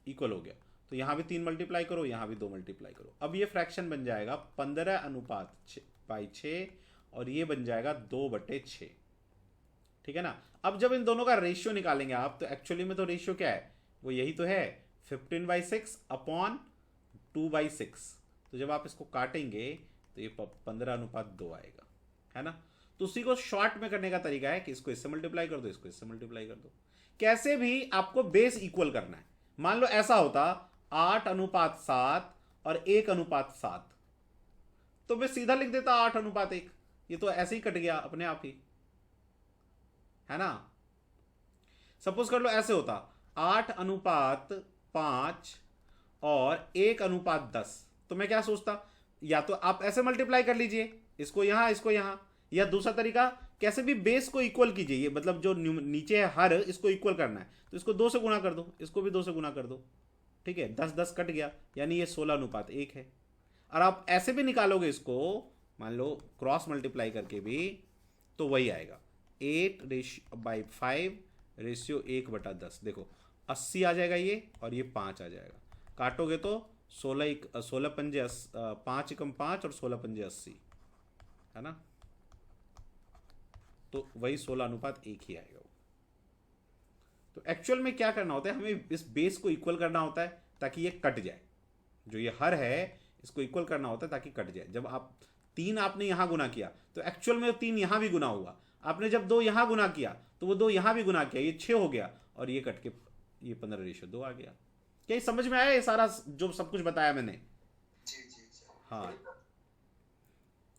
इक्वल हो गया। तो यहाँ भी 3 मल्टीप्लाई करो, यहाँ भी 2 मल्टीप्लाई करो, अब ये फ्रैक्शन बन जाएगा 15/6 और ये बन जाएगा 2/6। ठीक है ना। अब जब इन दोनों का रेशियो निकालेंगे आप, तो एक्चुअली में तो रेशियो क्या है, वो यही तो है 15/6 अपॉन 2/6। तो जब आप इसको काटेंगे तो ये 15:2 आएगा, है ना। तो उसी को शॉर्ट में करने का तरीका है कि इसको इससे मल्टीप्लाई कर दो, इसको इससे मल्टीप्लाई कर दो, कैसे भी आपको बेस इक्वल करना है। मान लो ऐसा होता 8:7 और 1:7, तो मैं सीधा लिख देता 8:1, ये तो ऐसे ही कट गया अपने आप ही, है ना। सपोज कर लो ऐसे होता 8:5 और 1:10, तो मैं क्या सोचता, या तो आप ऐसे मल्टीप्लाई कर लीजिए, इसको यहां इसको यहां, या दूसरा तरीका कैसे भी बेस को इक्वल कीजिए, ये मतलब जो नीचे है हर, इसको इक्वल करना है तो इसको 2 से गुणा कर दो, इसको भी 2 से गुणा कर दो, ठीक है, 10 कट गया, यानी ये 16:1 है। और आप ऐसे भी निकालोगे इसको, मान लो क्रॉस मल्टीप्लाई करके भी, तो वही आएगा 8/5 रेशियो 1/10। देखो 80 आ जाएगा ये, और ये 5 आ जाएगा, काटोगे तो 16 पंजे 5 एकम 5 और 16 पंजे 80, है ना। तो वही 16:1 ही आएगा वो। तो एक्चुअल में क्या करना होता है, हमें इस बेस को इक्वल करना होता है ताकि ये कट जाए। जो ये हर है इसको इक्वल करना होता है ताकि कट जाए। जब आप 3 आपने यहाँ गुना किया तो एक्चुअल में 3 यहाँ भी गुना हुआ। आपने जब 2 यहाँ गुना किया तो वो 2 यहाँ भी गुना किया, ये 6 हो गया, और ये कट के ये 15:2 आ गया। क्या ये समझ में आया ये सारा जो सब कुछ बताया मैंने? जी जी सर। हाँ,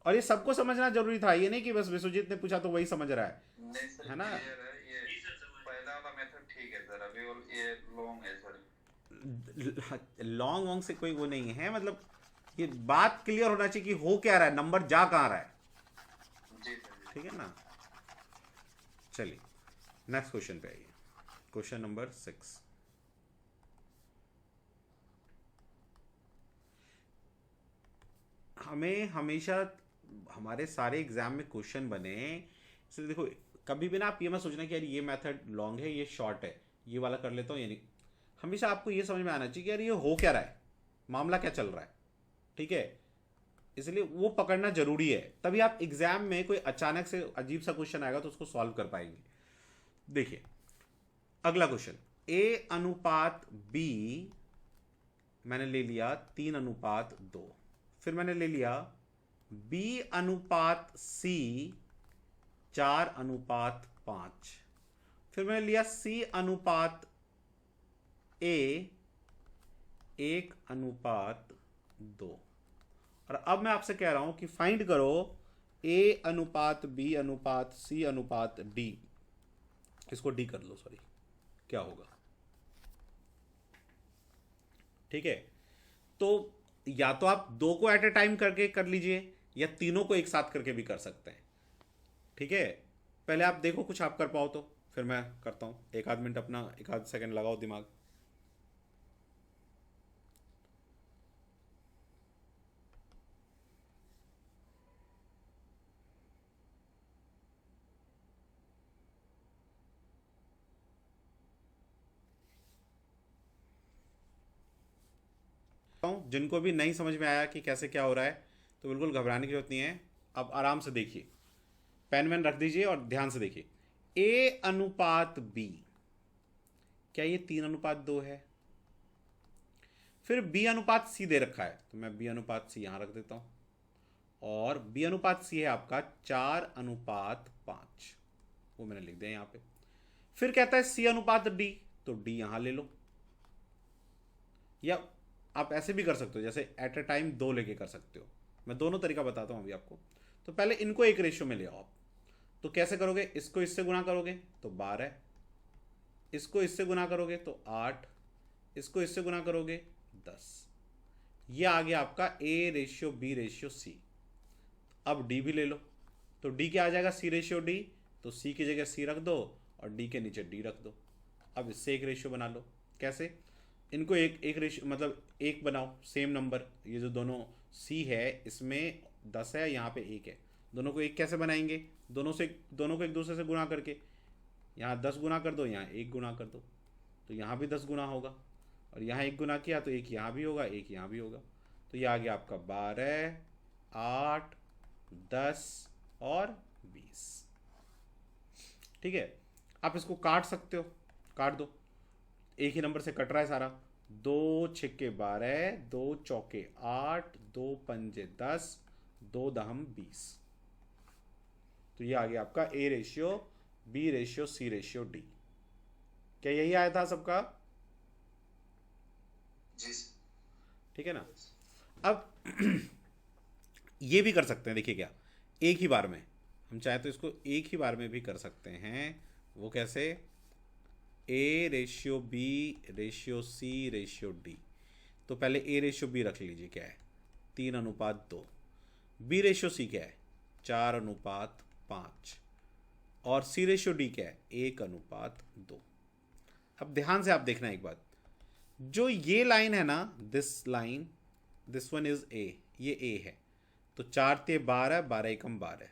और ये सबको समझना जरूरी था, ये नहीं कि बस विश्वजीत ने पूछा तो वही समझ रहा है। नहीं सर, है ना? क्लियर है ये। जी सर, समझ पहला वाला मेथड ठीक है सर, अभी ये लॉन्ग है सर। लॉन्ग वॉन्ग से कोई वो नहीं है, मतलब ये बात क्लियर होना चाहिए कि हो क्या रहा है, नंबर जा कहाँ रहा है। जी सर। ठीक है ना? चलिए नेक्स्ट क्वेश्चन पे आइए। Question number 6। हमें हमेशा हमारे सारे एग्जाम में क्वेश्चन बने, इसलिए देखो कभी भी ना आप ये मत सोचना कि यार ये मेथड लॉन्ग है ये शॉर्ट है, ये वाला कर लेता हूँ ये नहीं। हमेशा आपको ये समझ में आना चाहिए कि यार ये हो क्या रहा है, मामला क्या चल रहा है। ठीक है, इसलिए वो पकड़ना जरूरी है, तभी आप एग्जाम में कोई अचानक से अजीब सा क्वेश्चन आएगा तो उसको सॉल्व कर पाएंगे। देखिए अगला क्वेश्चन, A अनुपात B मैंने ले लिया 3:2, फिर मैंने ले लिया B अनुपात C 4:5, फिर मैंने लिया C अनुपात A 1:2, और अब मैं आपसे कह रहा हूं कि फाइंड करो A अनुपात B अनुपात C अनुपात D। इसको D कर लो, सॉरी, क्या होगा? ठीक है, तो या तो आप 2 को एट ए टाइम करके कर लीजिए या तीनों को एक साथ करके भी कर सकते हैं। ठीक है, पहले आप देखो कुछ आप कर पाओ तो फिर मैं करता हूं। एक आध मिनट अपना, एक आध सेकंड लगाओ दिमाग। जिनको भी नहीं समझ में आया कि कैसे क्या हो रहा है तो बिल्कुल घबराने की जरूरत नहीं है। अब आराम से देखिए, पेन वैन रख दीजिए और ध्यान से देखिए। A अनुपात B, क्या ये 3:2 है? फिर B अनुपात C दे रखा है तो मैं B अनुपात C यहां रख देता हूं, और B अनुपात C है आपका 4:5, वो मैंने लिख दिया यहां पे। फिर कहता है C अनुपात D, तो D यहां ले लो, या आप ऐसे भी कर सकते हो जैसे एट ए टाइम 2 लेके कर सकते हो। मैं दोनों तरीका बताता हूं अभी आपको। तो पहले इनको एक रेशियो में ले आओ आप। तो कैसे करोगे? इसको इससे गुना करोगे तो 12, इसको इससे गुना करोगे तो 8, इसको इससे गुना करोगे 10। ये आ गया आपका A:B:C। अब D भी ले लो, तो D क्या आ जाएगा? C:D, तो C की जगह C रख दो और D के नीचे D रख दो। अब इससे एक रेशियो बना लो। कैसे? इनको एक रेशियो मतलब एक बनाओ, सेम नंबर। ये जो दोनों C है इसमें 10 है, यहाँ पे 1 है, दोनों को एक कैसे बनाएंगे? दोनों को एक दूसरे से गुणा करके, यहाँ 10 गुना कर दो, यहाँ 1 गुना कर दो, तो यहाँ भी 10 गुना होगा, और यहाँ 1 गुना किया तो 1 यहाँ भी होगा, 1 यहाँ भी होगा। तो ये आ गया आपका 12, 8, 10 और 20। ठीक है, आप इसको काट सकते हो, काट दो, एक ही नंबर से कट रहा है सारा। 2 छक्के 12, 2 चौके 8, 2 पंजे 10, 2 दहम 20। तो ये आ गया आपका A:B:C:D। क्या यही आया था सबका? जी ठीक है ना? अब ये भी कर सकते हैं, देखिए क्या, एक ही बार में हम चाहे तो इसको एक ही बार में भी कर सकते हैं। वो कैसे? A:B:C:D। तो पहले A:B रख लीजिए, क्या है? 3:2। B:C क्या है? 4:5। और C:D क्या है? 1:2। अब ध्यान से आप देखना एक बात, जो ये लाइन है ना, this line, this one is A, ये A है, तो 4×3 = 12, 12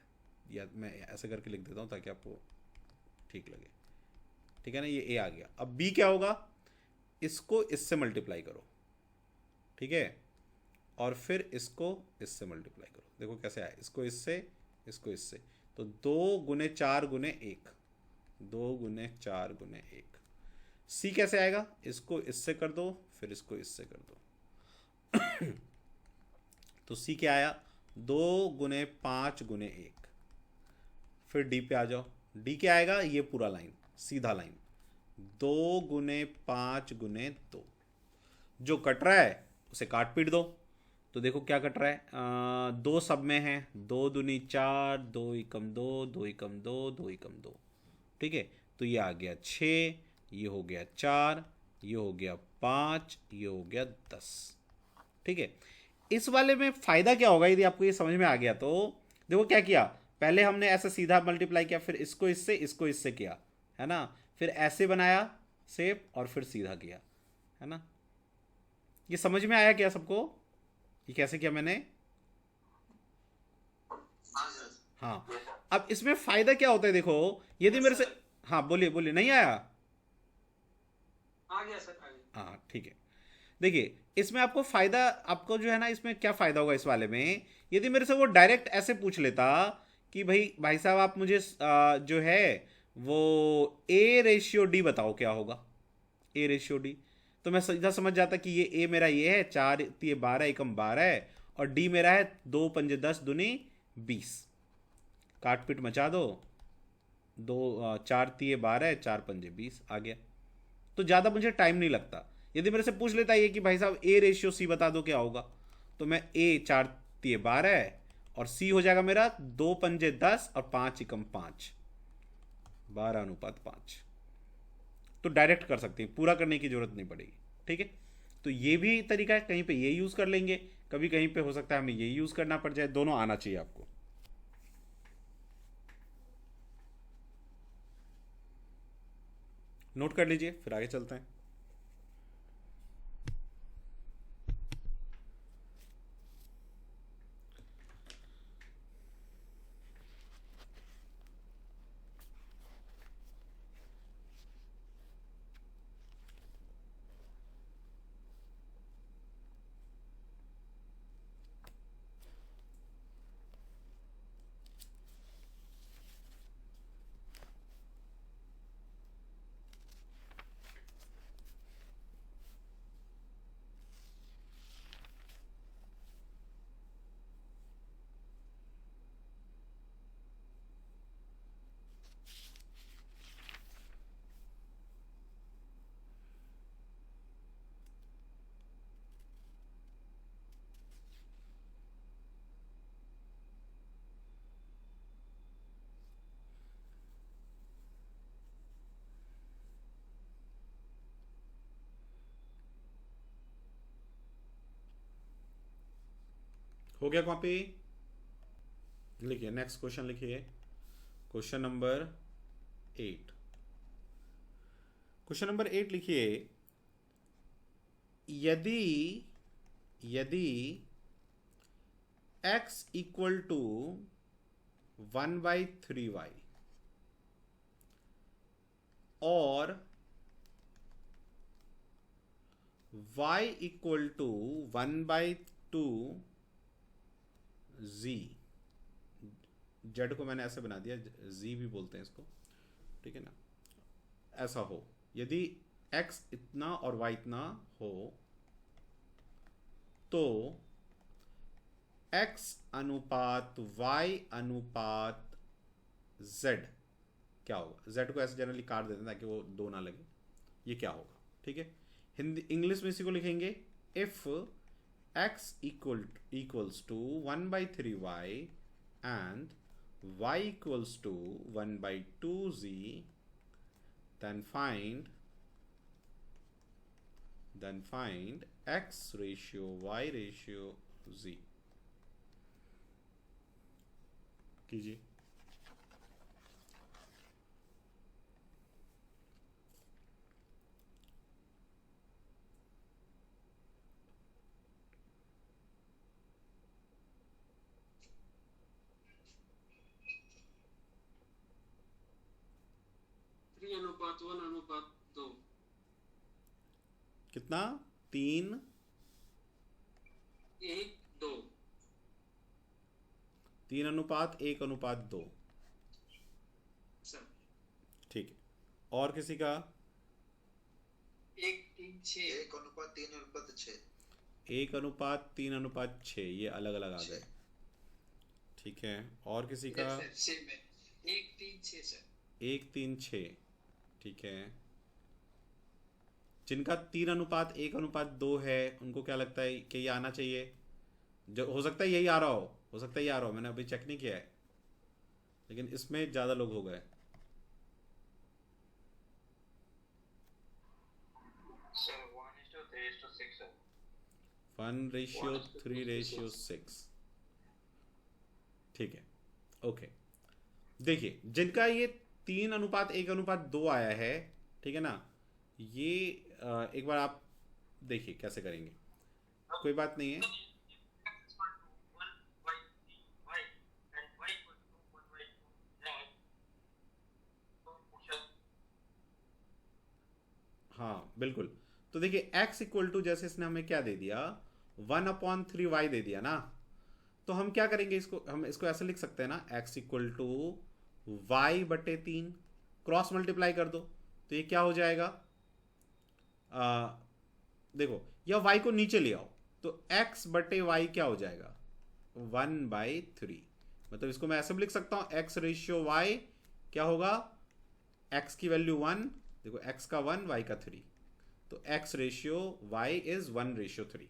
या मैं ऐसे करके लिख देता हूँ ताकि आपको ठीक लगे। ठीक है ना? ये A आ गया। अब B क्या होगा? इसको इससे मल्टीप्लाई करो, ठीक है, और फिर इसको इससे मल्टीप्लाई करो। देखो कैसे आया, इसको इससे, इसको इससे, तो 2 × 4 × 1, 2 × 4 × 1। सी कैसे आएगा, इसको इससे कर दो फिर इसको इससे कर दो तो सी क्या आया, 2 × 5 × 1। फिर डी पे आ जाओ, डी क्या आएगा, ये पूरा लाइन सीधा लाइन 2 × 5 × 2। जो कट रहा है उसे काट पीट दो। तो देखो क्या कट रहा है, 2 सब में है, 2 दूनी 4, 2 × 2, 2 × 2, 2 × 2। ठीक है, तो ये आ गया 6, ये हो गया 4, ये हो गया 5, ये हो गया 10। ठीक है, इस वाले में फ़ायदा क्या होगा यदि आपको ये समझ में आ गया तो देखो क्या किया, पहले हमने ऐसे सीधा मल्टीप्लाई किया, फिर इसको इससे किया, है ना, फिर ऐसे बनाया शेप और फिर सीधा किया, है ना। ये समझ में आया क्या सबको, ये कैसे किया मैंने। हाँ, अब इसमें फ़ायदा क्या होता है देखो, यदि मेरे से, हाँ बोलिए बोलिए, नहीं आया, आ गया सर, आ गया। हाँ ठीक है। देखिए इसमें आपको फ़ायदा, आपको जो है ना इसमें क्या फ़ायदा होगा इस वाले में, यदि मेरे से वो डायरेक्ट ऐसे पूछ लेता कि भाई साहब आप मुझे जो है वो A/D बताओ क्या होगा, A/D, तो मैं सीधा समझ जाता कि ये A मेरा ये है, 4 × 12 एकम 12 है, और D मेरा है 2 × 5 = 10 दूनी 20। काट पीट मचा दो, 4 × 12 है, 4 × 5 = 20 आ गया। तो ज़्यादा मुझे टाइम नहीं लगता। यदि मेरे से पूछ लेता ये कि भाई साहब A/C बता दो क्या होगा, तो मैं A 4 × 12 है और C हो जाएगा मेरा 2 × 5 = 10 और 5 एकम 5, 12:5। तो डायरेक्ट कर सकते हैं, पूरा करने की जरूरत नहीं पड़ेगी। ठीक है, तो ये भी तरीका है, कहीं पे ये यूज़ कर लेंगे, कभी कहीं पे हो सकता है हमें ये यूज़ करना पड़ जाए, दोनों आना चाहिए आपको। नोट कर लीजिए, फिर आगे चलते हैं। हो गया कॉपी, लिखिए नेक्स्ट क्वेश्चन, लिखिए क्वेश्चन नंबर 8। क्वेश्चन नंबर 8 लिखिए, यदि x = 1/3y और y = 1/2z, जेड को मैंने ऐसे बना दिया, z भी बोलते हैं इसको, ठीक है ना, ऐसा हो, यदि x इतना और y इतना हो तो x अनुपात y अनुपात z क्या होगा। z को ऐसे जनरली काट देते हैं ताकि वो दो ना लगे, ये क्या होगा। ठीक है, हिंदी इंग्लिश में इसी को लिखेंगे, if x equals to 1/3y and y equals to 1/2z, then find x ratio y ratio z। कीजिए। अनुपात 1/2। कितना, 3 1 2। 3:1:2। सर ठीक है, और किसी का। 1:3:6 1:3:6 1:3:6 ये अलग अलग आ गए। ठीक है, और किसी का? सर सेम है 1:3:6 सर। 1:3:6 ठीक है। जिनका 3:1:2 है उनको क्या लगता है कि ये आना चाहिए? जो हो सकता है यही आ रहा हो सकता है ये आ रहा हो, मैंने अभी चेक नहीं किया है, लेकिन इसमें ज़्यादा लोग हो गए। Sir 1:3:6 sir. 1:3:6 ठीक है, ओके। देखिए जिनका ये 3:1:2 आया है, ठीक है ना, ये एक बार आप देखिए कैसे करेंगे, कोई बात नहीं है। हाँ बिल्कुल। तो देखिए x इक्वल टू, जैसे इसने हमें क्या दे दिया, 1/3y दे दिया ना, तो हम क्या करेंगे, इसको हम इसको ऐसे लिख सकते हैं ना, x equal to y/3, cross multiply कर दो तो ये क्या हो जाएगा, देखो या y को नीचे ले आओ तो x/y क्या हो जाएगा, 1/3। मतलब इसको मैं ऐसे भी लिख सकता हूँ, x/y क्या होगा, x की वैल्यू 1, देखो x का 1 y का 3, तो x/y इज 1/3।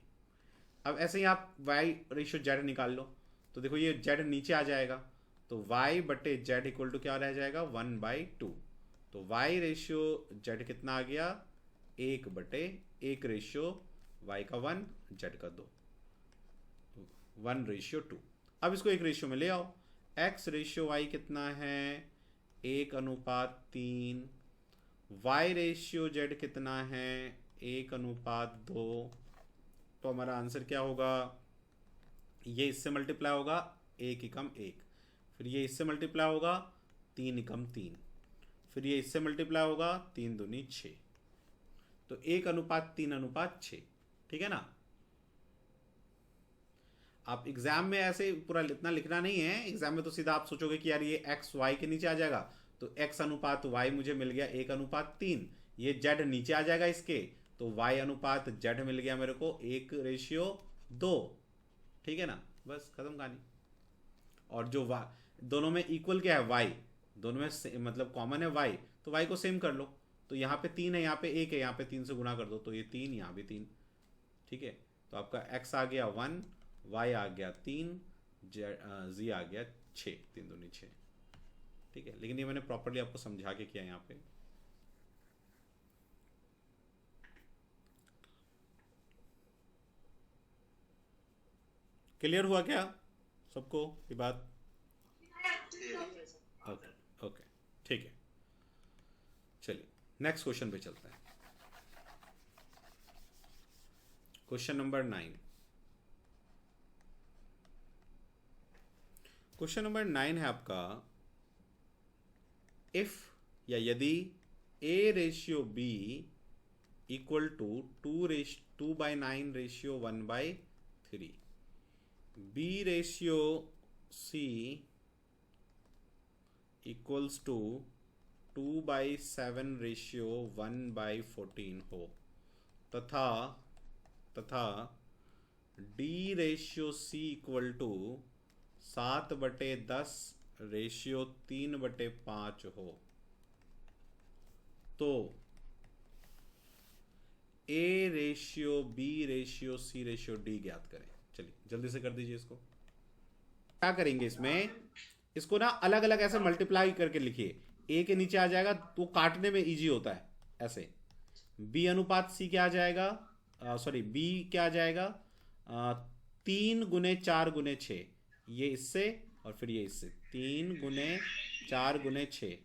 अब ऐसे ही आप y/z निकाल लो, तो देखो ये z नीचे आ जाएगा, तो y/z इक्वल टू क्या रह जाएगा, 1/2। तो y/z कितना आ गया, 1/1, y का 1 z का 2, 1/2। अब इसको एक रेशियो में ले आओ, x/y कितना है, 1:3, y/z कितना है, 1:2। तो हमारा आंसर क्या होगा, ये इससे मल्टीप्लाई होगा 1=1, फिर ये इससे मल्टीप्लाई होगा 3=3, फिर ये इससे मल्टीप्लाई होगा 3×2 = 6, तो 1:3:6। ठीक है ना। आप एग्जाम में ऐसे पूरा इतना लिखना नहीं है, एग्जाम में तो सीधा आप सोचोगे कि यार ये x y के नीचे आ जाएगा, तो x/y मुझे मिल गया 1:3, ये z नीचे आ जाएगा इसके, तो y/z मिल गया मेरे को 1/2। ठीक है ना, बस खत्म कहानी। और जो दोनों में इक्वल क्या है, y, दोनों में मतलब कॉमन है y, तो y को सेम कर लो, तो यहाँ पे 3 है, यहाँ पे 1 है, यहाँ पे 3 से गुना कर दो तो ये 3, यहाँ भी 3। ठीक है, तो आपका x आ गया 1, y आ गया 3, z आ गया 6, 3×2 = 6। ठीक है, लेकिन ये मैंने प्रॉपर्ली आपको समझा के किया यहाँ पे। क्लियर हुआ क्या सबको ये बात? ओके ओके ठीक है, चलिए नेक्स्ट क्वेश्चन पे चलते हैं। Question number 9। क्वेश्चन नंबर 9 है आपका, इफ या यदि a/b equal to 2/9:1/3, b/c equals to 2/7:1/14 हो, तथा d/c इक्वल टू 7/10:3/5 हो, तो a/b/c/d ज्ञात करें। चलिए जल्दी से कर दीजिए इसको। क्या करेंगे इसमें, इसको ना अलग अलग ऐसे मल्टीप्लाई करके लिखिए, a के नीचे आ जाएगा तो काटने में इजी होता है ऐसे। b/c क्या आ जाएगा, सॉरी b क्या आ जाएगा, 3×4×6, ये इससे और फिर ये इससे, 3×4×6।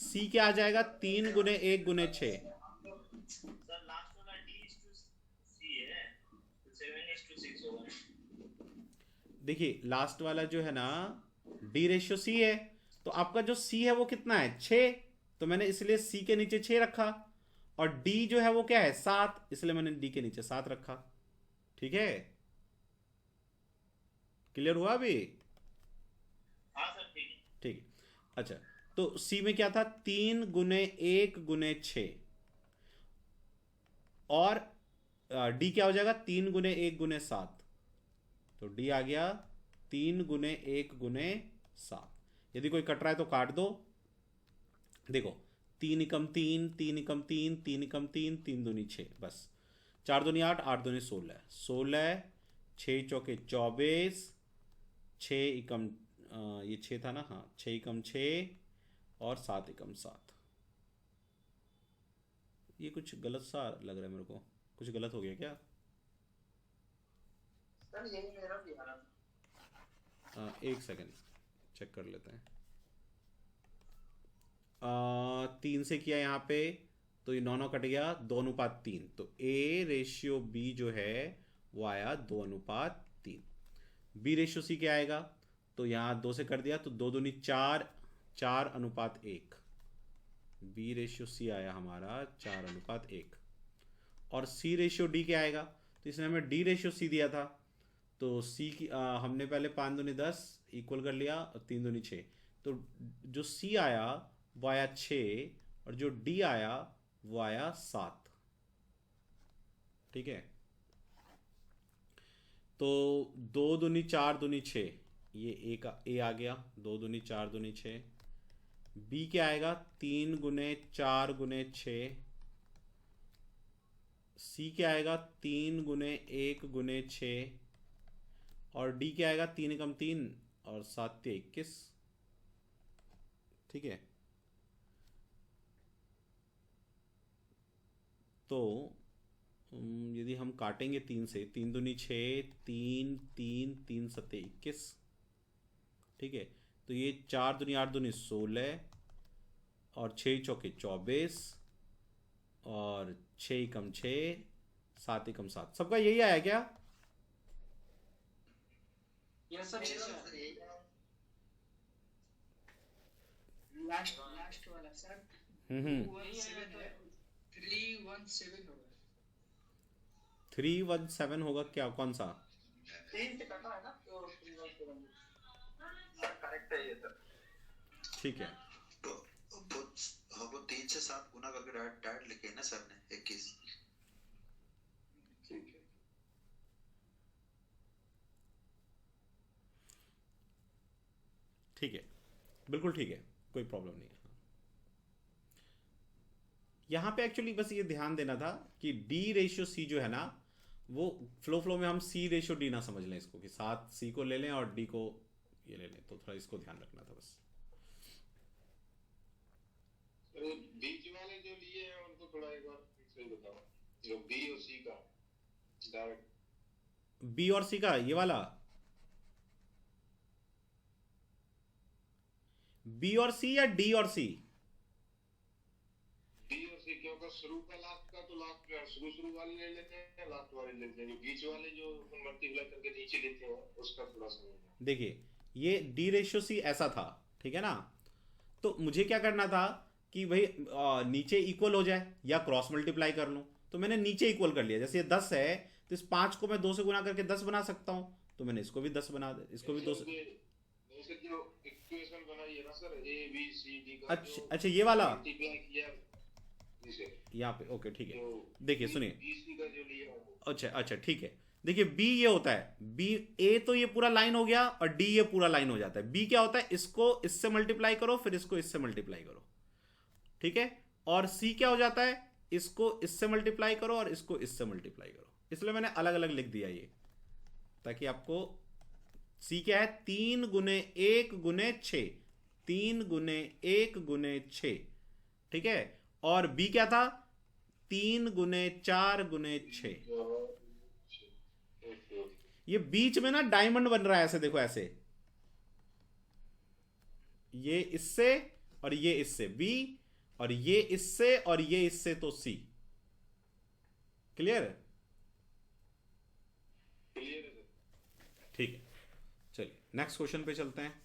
c क्या आ जाएगा, 3×1×6। सर लास्ट वाला d/c है, तो 7:6 होगा। देखिए लास्ट वाला जो है ना d/c है, तो आपका जो c है वो कितना है, 6, तो मैंने इसलिए c के नीचे 6 रखा, और d जो है वो क्या है, 7, इसलिए मैंने d के नीचे 7 रखा। ठीक है, क्लियर हुआ अभी? हाँ सर ठीक है। ठीक है, अच्छा तो c में क्या था, 3×1×6, और डी क्या हो जाएगा, 3 गुने 1 गुने 7, तो डी आ गया 3 गुने 1 गुने 7। यदि कोई कट रहा है तो काट दो। देखो 3 एकम 3, 3 एकम 3, 3 एकम 3, 3 दूनी 6, बस 4 दूनी 8, 8 दूनी 16, 16, 6 चौके 24, 6 एकम ये 6 था ना, हाँ 6 एकम 6 और 7 एकम 7। ये कुछ गलत सा लग रहा है मेरे को, कुछ गलत हो गया क्या? सर यही मेरा भी आ रहा था। एक सेकेंड चेक कर लेते हैं। 3 से किया यहाँ पे, तो ये 9 9 कट गया, 2:3, तो A रेशियो B जो है वो आया 2:3। B रेशियो C क्या आएगा, तो यहाँ 2 से कर दिया तो 2 दूनी 4, 4:1। B रेशियो C आया हमारा 4:1। और C रेशियो D क्या आएगा, तो इसने हमें D रेशियो C दिया था, तो C की हमने पहले 5 दूनी 10 इक्वल कर लिया और 3 दूनी 6, तो जो C आया वो आया 6 और जो D आया वो आया 7। ठीक है, तो 2 दूनी 4 दूनी 6, ये A आ गया, 2 दूनी 4 दूनी 6। B क्या आएगा, 3 गुने 4 गुने 6। C क्या आएगा, 3 गुने 1 गुने 6। और D क्या आएगा, 3 एकम 3 और 7 ते 21। ठीक है, तो यदि हम काटेंगे 3 से, 3 दूनी 6, 3 3 3 7 21। ठीक है, तो ये 4 दूनी 8 दूनी 16 और 6 चौके 24 और 6 एकम 6, 7 एकम 7। सबका यही आया क्या? यस सर, सर यही लास्ट वाला सर 217 है, 317 होगा। 317 होगा क्या, कौन सा? 3 से कटा है ना, तो 317 करेक्ट है ये सर। ठीक है, तो वो 3 से 7 गुना करके डायरेक्ट लिखे हैं ना सर ने, 21। ठीक है, ठीक है, बिल्कुल ठीक है, कोई प्रॉब्लम नहीं है। यहाँ पे एक्चुअली बस ये ध्यान देना था कि D रेशियो C जो है ना, वो फ्लो में हम C रेशियो D ना समझ लें इसको, कि 7 C को ले लें और D को ये ले लें, तो थोड़ा इसको ध्यान रखना था बस। बीच वाले जो लिए हैं उनको थोड़ा एक बार सही बताओ, जो B और C का डायरेक्ट। B और C का ये वाला, B और C या D और C? B और C, क्योंकि शुरू का लास्ट का तो लास्ट में शुरू वाले ले लेते हैं, लास्ट वाले लेते हैं, जो बीच वाले जो मल्टीप्लाई करके नीचे लेते हैं उसका थोड़ा समझना। देखिए ये D रेशियो C ऐसा था, ठीक है ना, तो मुझे क्या करना था कि भाई नीचे इक्वल हो जाए या क्रॉस मल्टीप्लाई कर लूं, तो मैंने नीचे इक्वल कर लिया। जैसे ये 10 है तो इस 5 को मैं 2 से गुना करके 10 बना सकता हूं, तो मैंने इसको भी 10 बना दे, इसको भी 2 से। जैसे जो इक्वेशन बनाई है ना sir, A B C D का, अच्छा ये वाला मल्टीप्लाई किया इसे यहाँ पे, ओके ठीक है। तो देखिए सुनिए, BC का जो लिया वो, अच्छा ठीक है, देखिए B ये होता है, B A तो ये पूरा लाइन हो गया और D ये पूरा लाइन हो जाता है। B क्या होता है, इसको इससे मल्टीप्लाई करो फिर इसको इससे मल्टीप्लाई करो, ठीक है। और C क्या हो जाता है, इसको इससे मल्टीप्लाई करो और इसको इससे मल्टीप्लाई करो। इसलिए मैंने अलग अलग लिख दिया ये, ताकि आपको C क्या है, 3 गुने 1 गुने 6, 3 गुने 1 गुने 6, ठीक है। और B क्या था, 3 गुने 4 गुने 6। ये बीच में ना डायमंड बन रहा है ऐसे, देखो ऐसे, ये इससे और ये इससे B, और ये इससे और ये इससे, तो C। क्लियर है? क्लियर है सर। ठीक है, चलिए नेक्स्ट क्वेश्चन पे चलते हैं।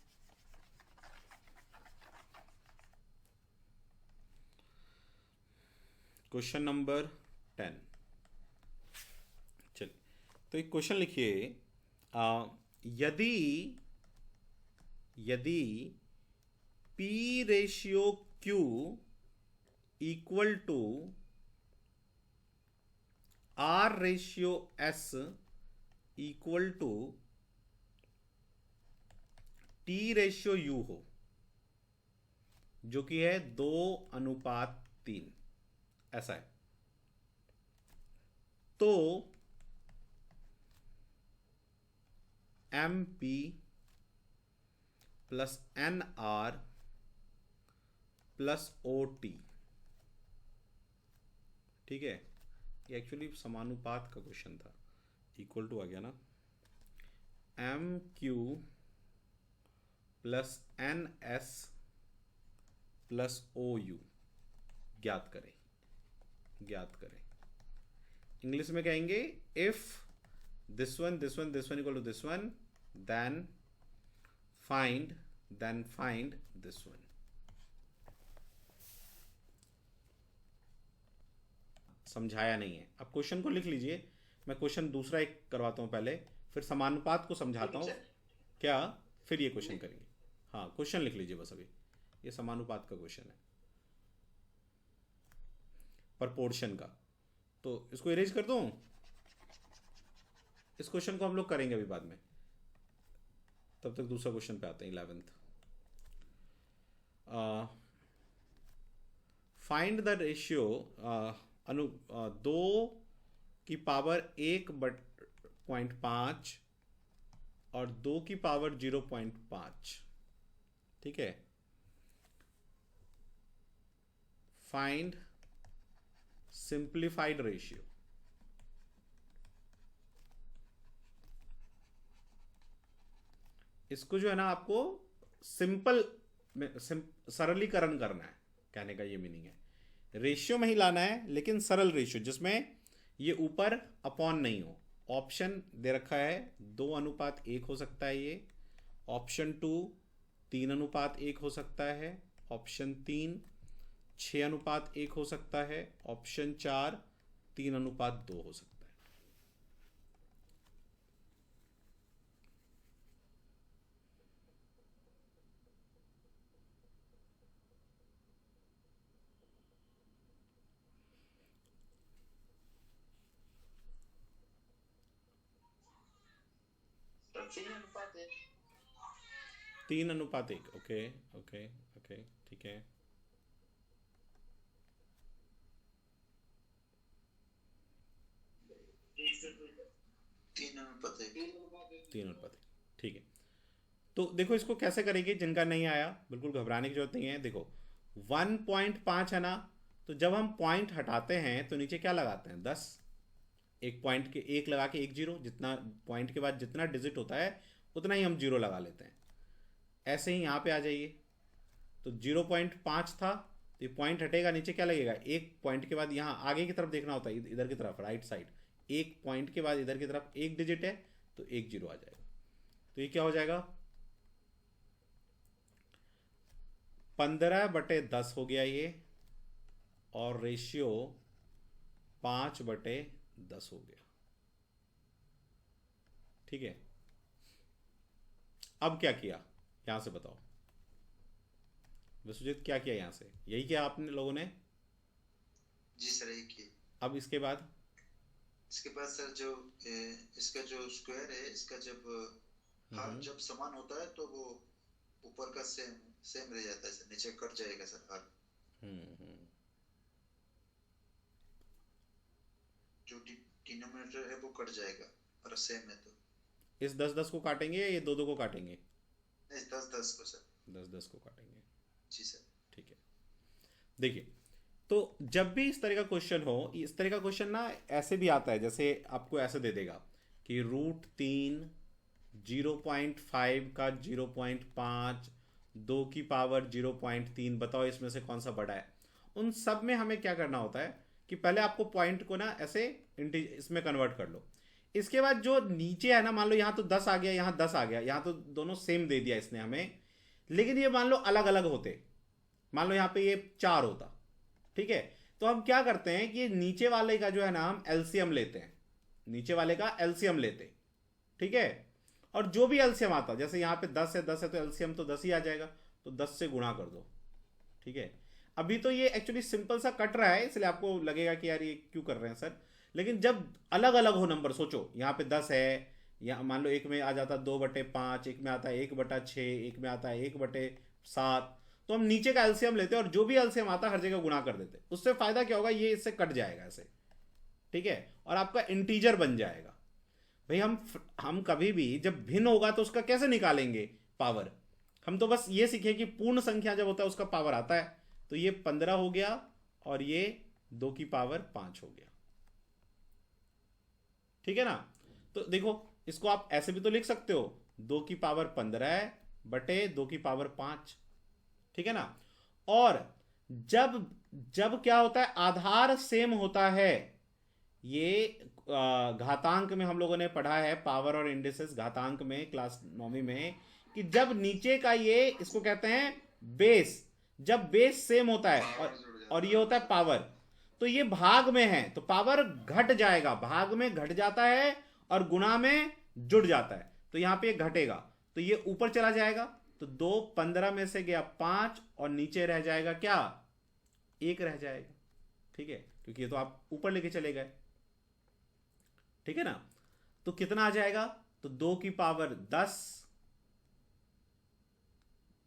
Question number 10। चलिए, तो एक क्वेश्चन लिखिए, यदि P ratio Q equal to R ratio S equal to T ratio U हो, जो कि है 2:3, ऐसा है, तो M P plus N R plus O T, ठीक है। ये एक्चुअली समानुपात का क्वेश्चन था, इक्वल टू आ गया ना, M Q plus N S plus O U ज्ञात करें। इंग्लिश में कहेंगे if this one equal to this one, then find this one. समझाया नहीं है, अब क्वेश्चन को लिख लीजिए। मैं क्वेश्चन दूसरा एक करवाता हूं पहले, फिर समानुपात को समझाता हूं क्या, फिर ये क्वेश्चन करेंगे। हाँ, क्वेश्चन लिख लीजिए बस अभी, ये समानुपात का क्वेश्चन है, प्रपोर्शन का, तो इसको इरेज कर दूं। इस क्वेश्चन को हम लोग करेंगे अभी बाद में, तब तक दूसरा क्वेश्चन पे आते हैं, 11th। फाइंड द रेशियो 2 की पावर 1/5 और 2 की पावर 0.5, ठीक है। Find simplified ratio. इसको जो है ना आपको सरलीकरण करना है, कहने का ये मीनिंग है। रेशियो में ही लाना है, लेकिन सरल रेशियो, जिसमें ये ऊपर अपॉन नहीं हो। ऑप्शन दे रखा है 2:1 हो सकता है ये, ऑप्शन 2 3:1 हो सकता है, ऑप्शन 3 6:1 हो सकता है, ऑप्शन 4 3:2 हो सकता है। सर 3:1। 3:1, ओके ओके ओके, ठीक है। तीन अनुपात एक। 3:1, ठीक है। तो देखो इसको कैसे करेंगे, जिनका नहीं आया बिल्कुल घबराने की जरूरत नहीं है। देखो 1.5 है ना, तो जब हम पॉइंट हटाते हैं तो नीचे क्या लगाते हैं, 10। एक पॉइंट के एक लगा के 1 0, जितना पॉइंट के बाद जितना डिजिट होता है उतना ही हम 0 लगा लेते हैं। ऐसे ही यहाँ पे आ जाइए, तो 0.5 था, तो ये पॉइंट हटेगा, नीचे क्या लगेगा, एक पॉइंट के बाद यहाँ आगे की तरफ देखना होता है, इधर की तरफ राइट साइड, एक पॉइंट के बाद इधर की तरफ एक डिजिट है, तो 1 0 आ जाएगा। तो ये क्या हो जाएगा, 15/10 हो गया ये, और रेशियो 5/10 हो गया, ठीक है। अब क्या किया, यहां से बताओ विश्वजीत, क्या किया यहां से, यही किया आपने लोगों ने। जी सर, एक ही। अब इसके बाद सर जो इसका जो स्क्वायर है, इसका जब हाफ जब समान होता है तो वो ऊपर का सेम रह जाता है सर, नीचे कट जाएगा सर हाफ। जो डिनोमिनेटर है वो कट जाएगा, और सेम है तो। इस 10-10 को काटेंगे या ये 2-2 को काटेंगे, नहीं 10-10 को सर। 10-10 को काटेंगे, जी सर। ठीक है। देखिए, तो जब भी इस तरह का क्वेश्चन हो, इस तरह का क्वेश्चन ना ऐसे भी आता है, जैसे आपको ऐसे दे देगा कि √3 0.5 का 0.5 2 की पावर 0.3, बताओ इसमें से कौन सा बड़ा है। उन सब में हमें क्या करना होता है कि पहले आपको पॉइंट को ना ऐसे इसमें कन्वर्ट कर लो। इसके बाद जो नीचे है ना, मान लो यहाँ तो 10 आ गया, यहाँ 10 आ गया, यहाँ तो दोनों सेम दे दिया इसने हमें, लेकिन ये मान लो अलग अलग होते, मान लो यहाँ पे ये 4 होता, ठीक है। तो हम क्या करते हैं कि नीचे वाले का जो है ना हम एलसीएम लेते हैं, नीचे वाले का एलसीएम लेते, ठीक है। और जो भी एलसीएम आता, जैसे यहाँ पे 10 है तो एलसीएम तो 10 ही आ जाएगा, तो 10 से गुणा कर दो, ठीक है। अभी तो ये एक्चुअली सिंपल सा कट रहा है, इसलिए आपको लगेगा कि यार ये क्यों कर रहे हैं सर, लेकिन जब अलग अलग हो नंबर, सोचो यहाँ पे 10 है, या मान लो एक में आ जाता 2/5, एक में आता है 1/6, एक में आता है 1/7, तो हम नीचे का एलसीएम लेते हैं और जो भी एलसीएम आता है हर जगह गुणा कर देते हैं। उससे फायदा क्या होगा, ये इससे कट जाएगा ऐसे, ठीक है, और आपका इंटीजर बन जाएगा। भाई हम कभी भी जब भिन्न होगा तो उसका कैसे निकालेंगे पावर, हम तो बस ये सीखे कि पूर्ण संख्या जब होता है उसका पावर आता है। तो ये 15 हो गया और ये 2 की पावर 5 हो गया, ठीक है ना। तो देखो इसको आप ऐसे भी तो लिख सकते हो, 2 की पावर 15 बटे 2 की पावर 5, ठीक है ना। और जब जब क्या होता है, आधार सेम होता है, ये घातांक में हम लोगों ने पढ़ा है, पावर और इंडिसेस घातांक में क्लास 9वीं में, कि जब नीचे का ये, इसको कहते हैं बेस, जब बेस सेम होता है और ये होता है पावर, तो ये भाग में है तो पावर घट जाएगा, भाग में घट जाता है और गुणा में जुड़ जाता है, तो यहां पे घटेगा तो ये ऊपर चला जाएगा। तो 2 15 में से गया 5 और नीचे रह जाएगा क्या, 1 रह जाएगा, ठीक है, क्योंकि ये तो आप ऊपर लेके चले गए, ठीक है ना। तो कितना आ जाएगा, तो 2 की पावर 10,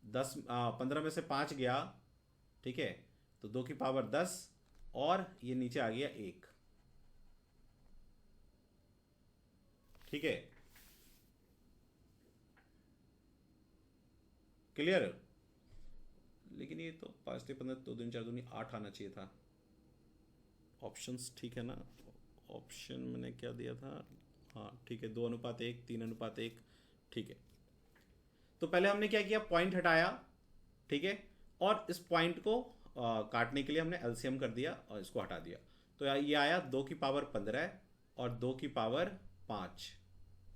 15 में से 5 गया, ठीक है, तो 2 की पावर 10 और ये नीचे आ गया 1, ठीक है, क्लियर। लेकिन ये तो 5 से 15, 2 दूनी 4 दूनी 8 आना चाहिए था। ऑप्शंस ठीक है ना, ऑप्शन मैंने क्या दिया था, हाँ ठीक है, 2:1, 3:1, ठीक है। तो पहले हमने क्या किया, पॉइंट हटाया, ठीक है, और इस पॉइंट को काटने के लिए हमने एलसीएम कर दिया और इसको हटा दिया। तो ये आया 2 की पावर 15 और 2 की पावर 5,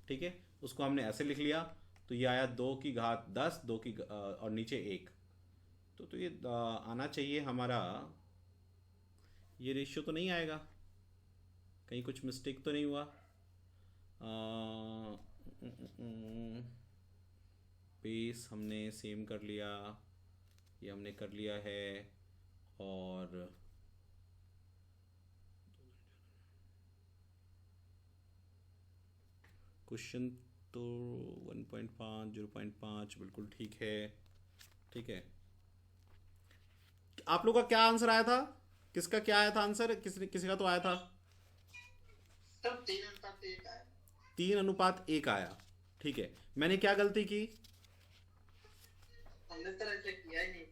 ठीक है, उसको हमने ऐसे लिख लिया। तो ये आया 2 की घात 10, 2 की और नीचे 1, तो ये आना चाहिए हमारा, ये रेशियो तो नहीं आएगा, कहीं कुछ मिस्टेक तो नहीं हुआ, बेस हमने सेम कर लिया, ये हमने कर लिया है, और क्वेश्चन तो 1.5 0.5 बिल्कुल ठीक है, ठीक है। आप लोग का क्या आंसर आया था, किसका क्या आया था आंसर, किसी का तो आया था तब 3:1 आया। 3:1 आया, ठीक है। मैंने क्या गलती की, हमने तो ऐसे किया ही नहीं।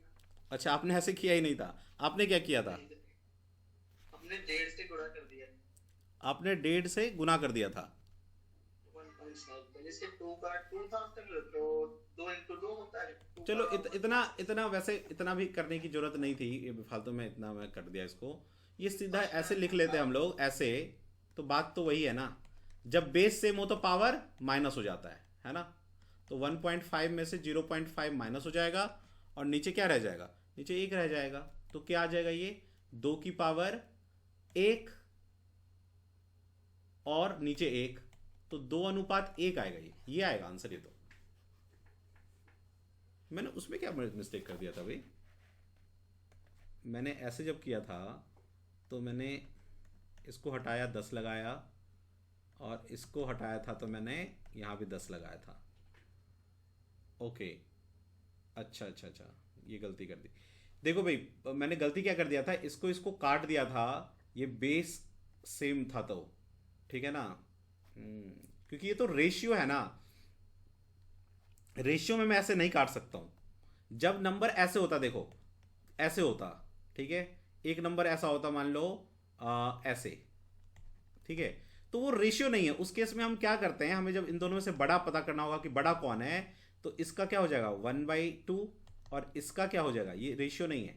अच्छा आपने ऐसे किया ही नहीं था, आपने क्या किया था, हमने 1.5 से गुणा कर दिया। आपने 1.5 से गुना कर दिया था। 1.5 इसके 2 का 2 था तो 2 × 2 होता है। चलो इतना वैसे इतना भी करने की जरूरत नहीं थी, ये फालतू में इतना मैं कर दिया इसको, ये सीधा ऐसे लिख लेते हैं हम लोग ऐसे, तो बात तो वही है ना, जब बेस सेम हो तो पावर माइनस हो जाता है ना। तो 1.5 में से 0.5 माइनस हो जाएगा और नीचे क्या रह जाएगा, नीचे 1 रह जाएगा। तो क्या आ जाएगा, ये 2 की पावर 1 और नीचे 1, तो 2:1 आएगा, ये आएगा आंसर। ये तो मैंने उसमें क्या मिस्टेक कर दिया था भाई, मैंने ऐसे जब किया था तो मैंने इसको हटाया 10 लगाया और इसको हटाया था तो मैंने यहाँ भी 10 लगाया था। ओके अच्छा, ये गलती कर दी। देखो भाई मैंने गलती क्या कर दिया था, इसको काट दिया था, ये बेस सेम था तो ठीक है ना, क्योंकि ये तो रेशियो है ना, रेशियो में मैं ऐसे नहीं काट सकता हूं। जब नंबर ऐसे होता, देखो ऐसे होता, ठीक है, एक नंबर ऐसा होता मान लो ऐसे, ठीक है, तो वो रेशियो नहीं है। उस केस में हम क्या करते हैं, हमें जब इन दोनों में से बड़ा पता करना होगा कि बड़ा कौन है, तो इसका क्या हो जाएगा 1/2 और इसका क्या हो जाएगा, ये रेशियो नहीं है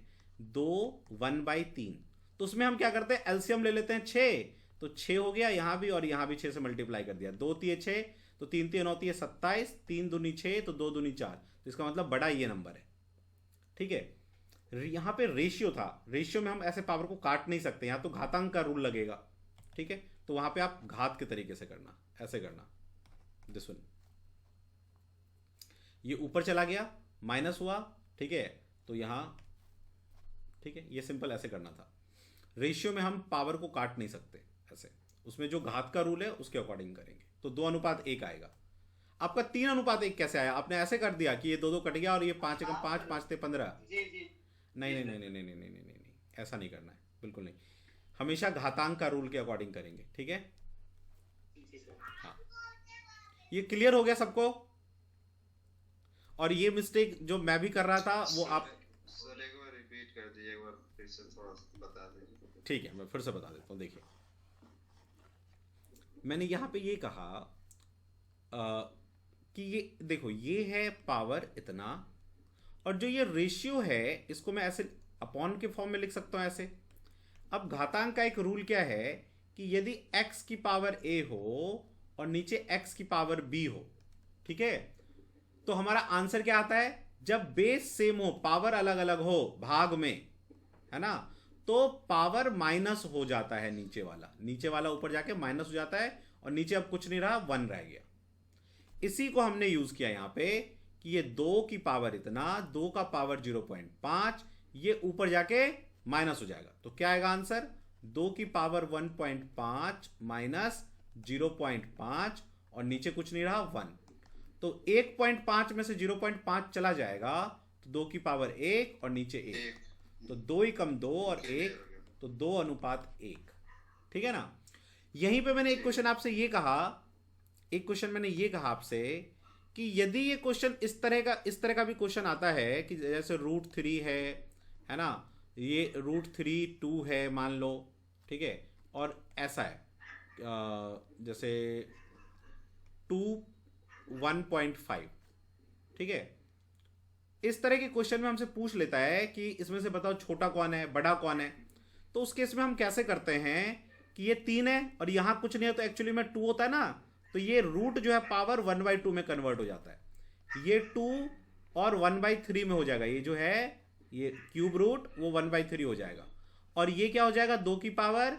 2 1/3। तो उसमें हम क्या करते हैं, एलसीएम ले लेते हैं 6, तो 6 हो गया यहां भी और यहां भी 6 से मल्टीप्लाई कर दिया, 2 3 6, तो 3 3 9 3 27, 3 दूनी 6, तो 2 दूनी 4, तो इसका मतलब बड़ा ये नंबर है, ठीक है। यहां पे रेशियो था, रेशियो में हम ऐसे पावर को काट नहीं सकते, यहां तो घातांक का रूल लगेगा, ठीक है। तो वहां पे आप घात के तरीके से करना, ऐसे करना, दिस वन, ये ऊपर चला गया माइनस हुआ, ठीक है, तो यहां, ठीक है, ये सिंपल ऐसे करना था। रेशियो में हम पावर को काट नहीं सकते ऐसे, उसमें जो घात का रूल है उसके अकॉर्डिंग करेंगे। तो 2:1 आएगा। आपका 3:1 कैसे आया? आपने ऐसे कर दिया कि ये 2 कट गया और ये 5 एकम 5, 5 ते 15। जी जी नहीं नहीं नहीं नहीं नहीं नहीं नहीं नहीं नहीं, ऐसा नहीं करना है, बिल्कुल नहीं। हमेशा घातांक का रूल के अकॉर्डिंग करेंगे, ठीक है। जी सर। हाँ, ये क्लियर हो गया सबको? और ये मिस्टेक जो मैं भी कर रहा था वो आप सर एक बार रिपीट कर दीजिए, एक बार फिर से थोड़ा सा बता दीजिए। ठीक है, मैं फिर से बता देता हूँ। देखिए, मैंने यहाँ पे ये कहा कि ये देखो, ये है पावर इतना, और जो ये रेशियो है इसको मैं ऐसे अपॉन के फॉर्म में लिख सकता हूँ ऐसे। अब घातांक का एक रूल क्या है कि यदि x की पावर a हो और नीचे x की पावर b हो, ठीक है, तो हमारा आंसर क्या आता है? जब बेस सेम हो, पावर अलग अलग हो भाग में, है ना, तो पावर माइनस हो जाता है। नीचे वाला ऊपर जाके माइनस हो जाता है और नीचे अब कुछ नहीं रहा, 1 रह गया। इसी को हमने यूज किया यहां पे कि ये 2 की पावर इतना, 2 का पावर 0.5, ये ऊपर जाके माइनस हो जाएगा। तो क्या आएगा आंसर? 2 की पावर 1.5 माइनस 0.5 और नीचे कुछ नहीं रहा, 1। तो 1.5 में से 0.5 चला जाएगा तो 2 की पावर 1 और नीचे 1, तो 2 एकम 2 और 1, तो 2:1, ठीक है ना। यहीं पे मैंने एक क्वेश्चन आपसे ये कहा, आपसे कि यदि ये क्वेश्चन इस तरह का भी क्वेश्चन आता है कि जैसे √3 है ना, ये √3 2 है मान लो, ठीक है, और ऐसा है जैसे 2 1.5, ठीक है। इस तरह के क्वेश्चन में हमसे पूछ लेता है कि इसमें से बताओ छोटा कौन है, बड़ा कौन है। तो उस केस में हम कैसे करते हैं कि ये 3 है और यहां कुछ नहीं है, तो एक्चुअली में 2 होता है ना, तो ये रूट जो है पावर 1/2 में कन्वर्ट हो जाता है। ये 2 और 1/3 में हो जाएगा, ये जो है ये क्यूब रूट वो 1/3 हो जाएगा। और ये क्या हो जाएगा? 2 की पावर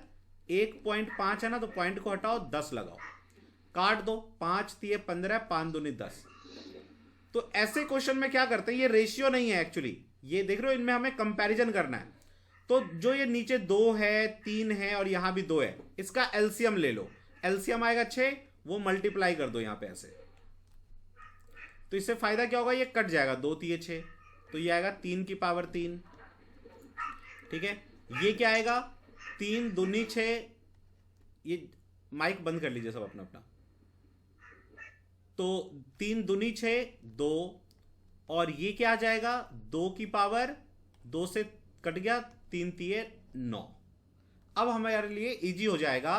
1.5 है ना, तो पॉइंट को हटाओ, 10 लगाओ, काट दो, 5 3 15, 5 दूनी 10। तो ऐसे क्वेश्चन में क्या करते हैं, ये रेशियो नहीं है एक्चुअली, ये देख रहे हो, इनमें हमें कंपैरिजन करना है। तो जो ये नीचे 2 है, 3 है और यहां भी 2 है, इसका एलसीएम ले लो। एलसीएम आएगा 6, वो मल्टीप्लाई कर दो यहां पे ऐसे। तो इससे फायदा क्या होगा? ये कट जाएगा, 2 3 6, तो ये आएगा 3 की पावर 3, ठीक है। ये क्या आएगा? 3 दूनी 6, ये माइक बंद कर लीजिए सब अपना अपना। तो 3 दूनी 6 2, और ये क्या आ जाएगा? 2 की पावर 2 से कट गया, 3 3 9। अब हमारे लिए इजी हो जाएगा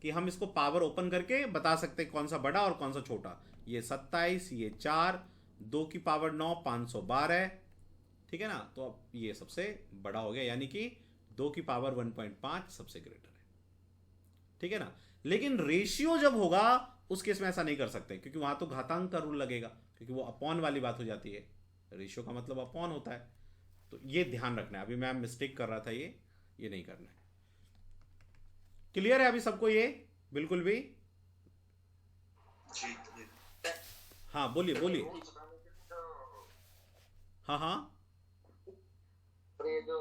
कि हम इसको पावर ओपन करके बता सकते हैं कौन सा बड़ा और कौन सा छोटा। ये 27, ये 4, 2 की पावर 9 512, ठीक है ना। तो अब ये सबसे बड़ा हो गया, यानी कि 2 की पावर 1.5 सबसे ग्रेटर है, ठीक है ना। लेकिन रेशियो जब होगा उस केस में ऐसा नहीं कर सकते, क्योंकि वहां तो घातांक का रूल लगेगा, क्योंकि वो अपॉन वाली बात हो जाती है। रेशियो का मतलब अपॉन होता है, तो ये ध्यान रखना है। अभी मैं मिस्टेक कर रहा था, ये नहीं करना है। क्लियर है अभी सबको ये? बिल्कुल भी? हाँ बोलिए बोलिए। हाँ हाँ, तो ये जो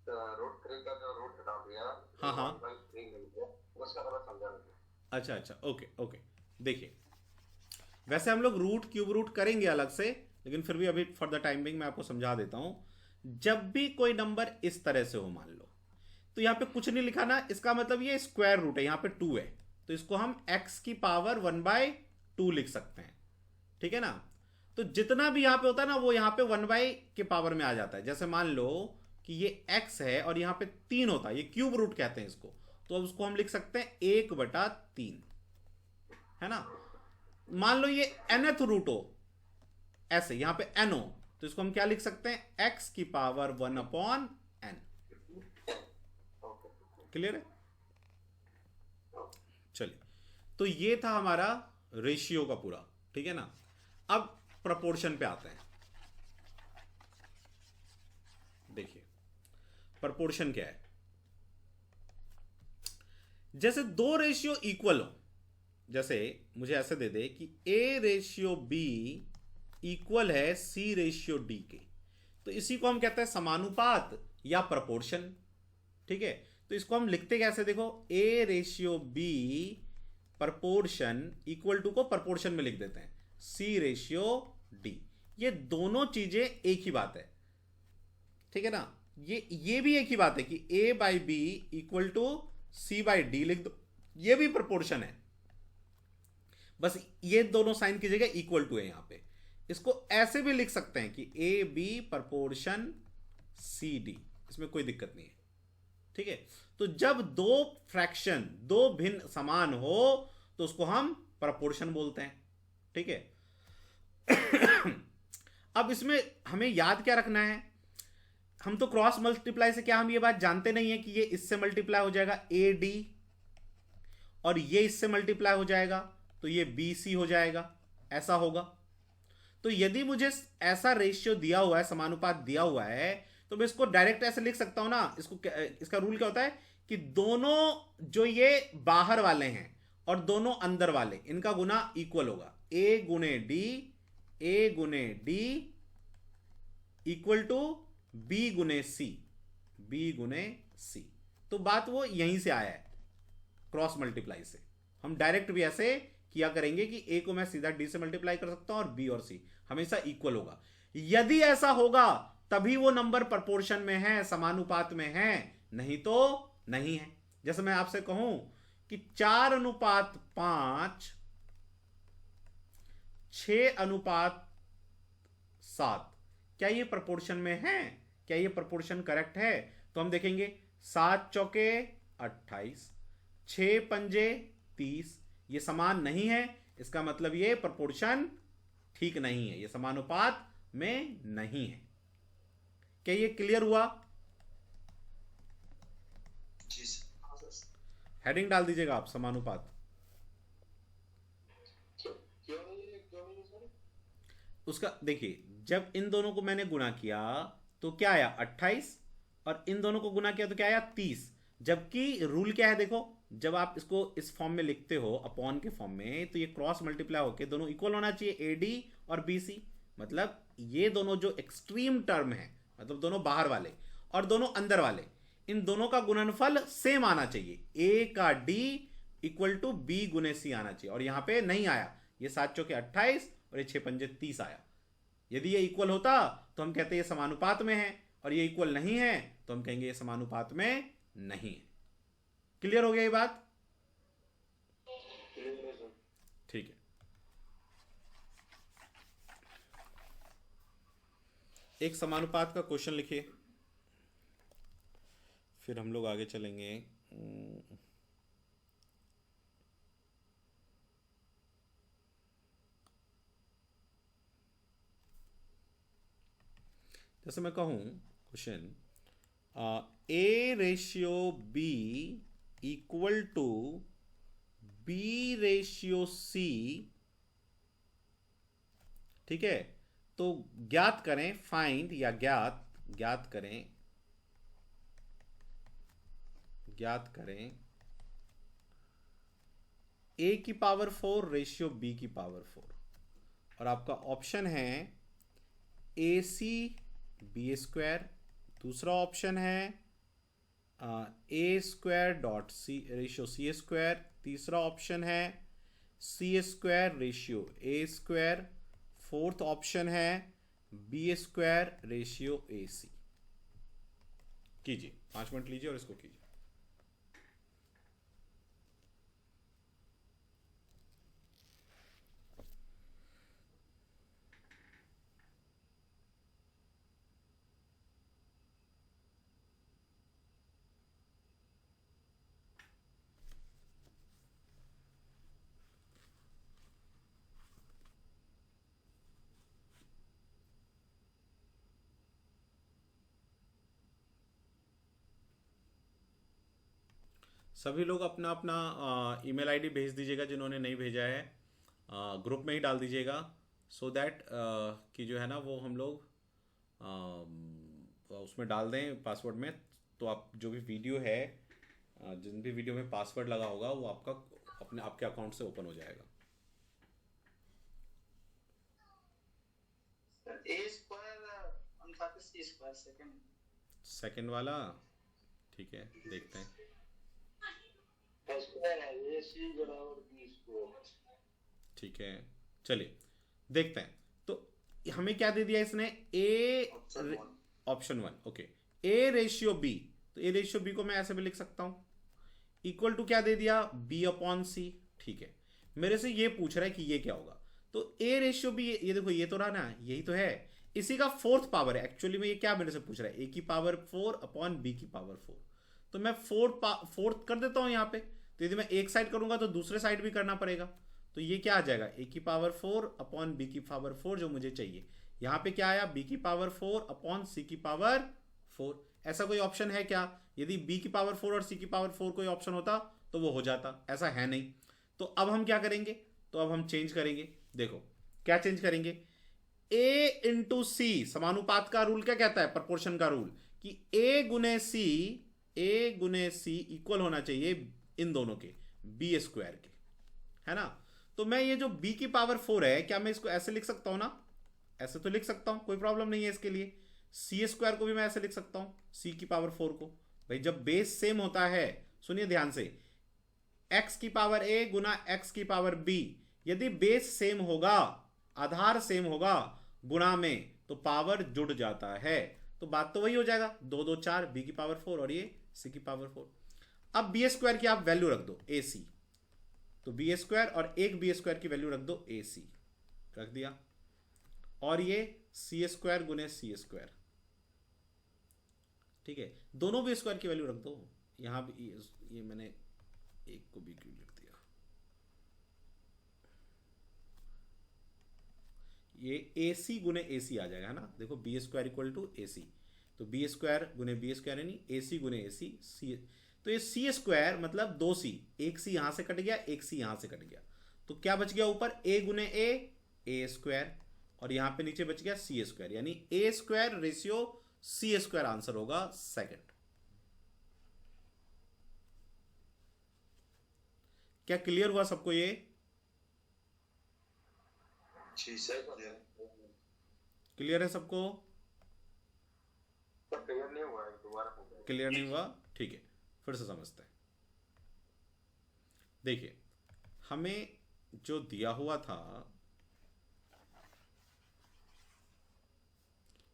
√3 का जो रूट हटा दिया, हाँ हाँ, 1/3 मिल गया, उसका थोड़ा समझा दीजिए। अच्छा अच्छा, ओके ओके। देखिए, वैसे हम लोग रूट क्यूब रूट करेंगे अलग से, लेकिन फिर भी अभी फॉर द टाइम बिंग मैं आपको समझा देता हूं। जब भी कोई नंबर इस तरह से हो, मान लो, तो यहां पे कुछ नहीं लिखा ना, इसका मतलब ये स्क्वायर रूट है, यहां पे 2 है, तो इसको हम x की पावर 1/2 लिख सकते हैं, ठीक है ना। तो जितना भी यहां पे होता है ना, वो यहां पे 1 के पावर में आ जाता है। जैसे मान लो कि ये x है और यहां पे 3 होता है, ये क्यूब रूट कहते हैं इसको, तो अब उसको हम लिख सकते हैं 1/3, है ना। मान लो ये nth रूट हो, ऐसे यहां पे n हो, तो इसको हम क्या लिख सकते हैं? x की पावर 1/n। क्लियर है? चलिए, तो ये था हमारा रेशियो का पूरा, ठीक है ना। अब प्रपोर्शन पे आते हैं। देखिए, प्रपोर्शन क्या है? जैसे 2 रेशियो इक्वल हो, जैसे मुझे ऐसे दे दे कि A/B इक्वल है C/D के, तो इसी को हम कहते हैं समानुपात या प्रपोर्शन, ठीक है। तो तो इसको हम लिखते कैसे, देखो A ratio B proportion equal to को प्रपोर्शन में लिख देते हैं C रेशियो D। ये दोनों चीजें एक ही बात है, ठीक है ना। ये भी एक ही बात है कि A by B equal to C by D लिख दो, ये भी प्रपोर्शन है, बस ये दोनों साइन की जगह इक्वल टू है यहां पे। इसको ऐसे भी लिख सकते हैं कि A B proportion C D, इसमें कोई दिक्कत नहीं है, ठीक है। तो जब दो फ्रैक्शन, दो भिन्न समान हो तो उसको हम प्रपोर्शन बोलते हैं, ठीक है। अब इसमें हमें याद क्या रखना है, हम तो क्रॉस मल्टीप्लाई से क्या हम ये बात जानते नहीं है कि ये इससे मल्टीप्लाई हो जाएगा ए डी, और ये इससे मल्टीप्लाई हो जाएगा तो ये बी सी हो जाएगा, ऐसा होगा। तो यदि मुझे ऐसा रेशियो दिया हुआ है, समानुपात दिया हुआ है, तो मैं इसको डायरेक्ट ऐसे लिख सकता हूं ना। इसको इसका रूल क्या होता है कि दोनों जो ये बाहर वाले हैं और दोनों अंदर वाले, इनका गुना इक्वल होगा। ए गुने डी इक्वल टू बी गुने सी। तो बात वो यहीं से आया है, क्रॉस मल्टीप्लाई से। हम डायरेक्ट भी ऐसे किया करेंगे कि ए को मैं सीधा डी से मल्टीप्लाई कर सकता हूं और बी और सी हमेशा इक्वल होगा। यदि ऐसा होगा तभी वो नंबर प्रोपोर्शन में है, समानुपात में है, नहीं तो नहीं है। जैसे मैं आपसे कहूं कि 4:5 6:7, क्या ये प्रोपोर्शन में है, क्या ये प्रोपोर्शन करेक्ट है? तो हम देखेंगे 7 चौके 28, 6 पंजे 30, ये समान नहीं है, इसका मतलब ये प्रोपोर्शन ठीक नहीं है, ये समानुपात में नहीं है। क्या ये क्लियर हुआ? जी सर। हेडिंग डाल दीजिएगा आप, समानुपात। क्यों नहीं सर? उसका देखिए, जब इन दोनों को मैंने गुणा किया तो क्या आया 28, और इन दोनों को गुणा किया तो क्या आया 30। जबकि रूल क्या है, देखो जब आप इसको इस फॉर्म में लिखते हो अपॉन के फॉर्म में, तो ये क्रॉस मल्टीप्लाई होकर दोनों इक्वल होना चाहिए, ए डी और बी सी। मतलब ये दोनों जो एक्सट्रीम टर्म है, मतलब दोनों बाहर वाले और दोनों अंदर वाले, इन दोनों का गुणनफल सेम आना चाहिए। ए का डी इक्वल टू बी गुने सी आना चाहिए, और यहां पे नहीं आया। ये 7 चौके 28 और ये 6 पंजे 30 आया। यदि ये इक्वल होता तो हम कहते ये समानुपात में है, और ये इक्वल नहीं है तो हम कहेंगे ये समानुपात में नहीं है। क्लियर हो गया ये बात? ठीक है। एक समानुपात का क्वेश्चन लिखिए, फिर हम लोग आगे चलेंगे। जैसे मैं कहूं question, A ratio B equal to B ratio C, ठीक है। तो ज्ञात करें, फाइंड या ज्ञात करें ए की पावर 4 रेशियो बी की पावर 4, और आपका ऑप्शन है ए सी बी स्क्वायर, दूसरा ऑप्शन है a square dot c ratio c square, तीसरा ऑप्शन है c square ratio a square, fourth option है b square ratio a c. कीजिए, 5 मिनट लीजिए और इसको कीजिए। सभी लोग अपना अपना ईमेल आईडी भेज दीजिएगा, जिन्होंने नहीं भेजा है ग्रुप में ही डाल दीजिएगा, सो दैट कि जो है ना वो हम लोग उसमें डाल दें पासवर्ड में। तो आप जो भी वीडियो है, जिन भी वीडियो में पासवर्ड लगा होगा वो आपका आपके अकाउंट से ओपन हो जाएगा। ए स्क्वायर 49 सी स्क्वायर सेकंड सेकंड वाला ठीक है, देखते हैं। स्क्वायर है AC बराबर B स्क्वायर। ठीक है, चलिए देखते हैं। तो हमें क्या दे दिया इसने, A option 1। Option 1, okay. A ratio B, तो ए रेशियो बी को मैं ऐसे भी लिख सकता हूं, इक्वल टू क्या दे दिया, बी अपॉन सी। ठीक है, मेरे से ये पूछ रहा है कि ये क्या होगा, तो ए रेशियो बी, ये देखो ये तो रहा ना, यही तो है, इसी का फोर्थ पावर है एक्चुअली में। ये क्या मेरे से पूछ रहा है, ए की पावर 4 अपॉन बी की पावर 4। तो मैं फोर्थ कर देता हूं यहां पे। तो यदि मैं एक साइड करूंगा तो दूसरे साइड भी करना पड़ेगा। तो ये क्या आ जाएगा, ए की पावर 4 अपॉन बी की पावर 4 जो मुझे चाहिए। यहां पे क्या आया, बी की पावर 4 अपॉन सी की पावर 4। ऐसा कोई ऑप्शन है क्या, यदि b की पावर 4 और c की पावर 4 कोई ऑप्शन होता तो वो हो जाता, ऐसा है नहीं। तो अब हम क्या करेंगे, तो अब हम चेंज करेंगे। देखो क्या चेंज करेंगे, a इंटू सी, समानुपात का रूल क्या कहता है, प्रपोर्शन का रूल, कि a गुने सी इक्वल होना चाहिए इन दोनों के, b स्क्वायर के, है ना। तो मैं ये जो b की पावर 4 है, क्या मैं इसको ऐसे लिख सकता हूं ना, ऐसे तो लिख सकता हूं, कोई प्रॉब्लम नहीं है इसके लिए। सी स्क्वायर को भी मैं ऐसे लिख सकता हूं, सी की पावर 4 को। भाई जब बेस सेम होता है, सुनिए ध्यान से, x की पावर a गुना x की पावर b, यदि बेस सेम होगा, आधार सेम होगा, गुणा में, तो पावर जुड़ जाता है। तो बात तो वही हो जाएगा, 2 2 4, b की पावर 4 और ये c की पावर 4। अब बी स्क्वायर की आप वैल्यू रख दो ए सी, तो बी स्क्वायर और एक बी स्क्वायर की वैल्यू रख दो ए सी, रख दिया। और ये सी स्क्वायर गुने सी स्क्वायर, ठीक है, दोनों बी स्क्वायर की वैल्यू रख दो। यहां भी ये मैंने एक को बी क्यों लिख दिया, ये ए सी गुने ए सी आ जाएगा, है ना। देखो बी स्क्वायर इक्वल टू ए सी, तो बी स्क्वायर गुने बी स्क्वायर यानी ए सी गुने ए सी, सी। तो ये सी स्क्वायर मतलब 2 सी, एक सी यहां से कट गया, एक सी यहां से कट गया, तो क्या बच गया ऊपर, ए गुने ए स्क्वायर, और यहां पे नीचे बच गया सी स्क्वायर, यानी a square ratio c square answer होगा सेकंड। क्या क्लियर हुआ सबको ये, जी सर, क्लियर है सबको, क्लियर नहीं हुआ है, दोबारा हो गया। क्लियर नहीं हुआ, ठीक है, फिर से समझते हैं। देखिए हमें जो दिया हुआ था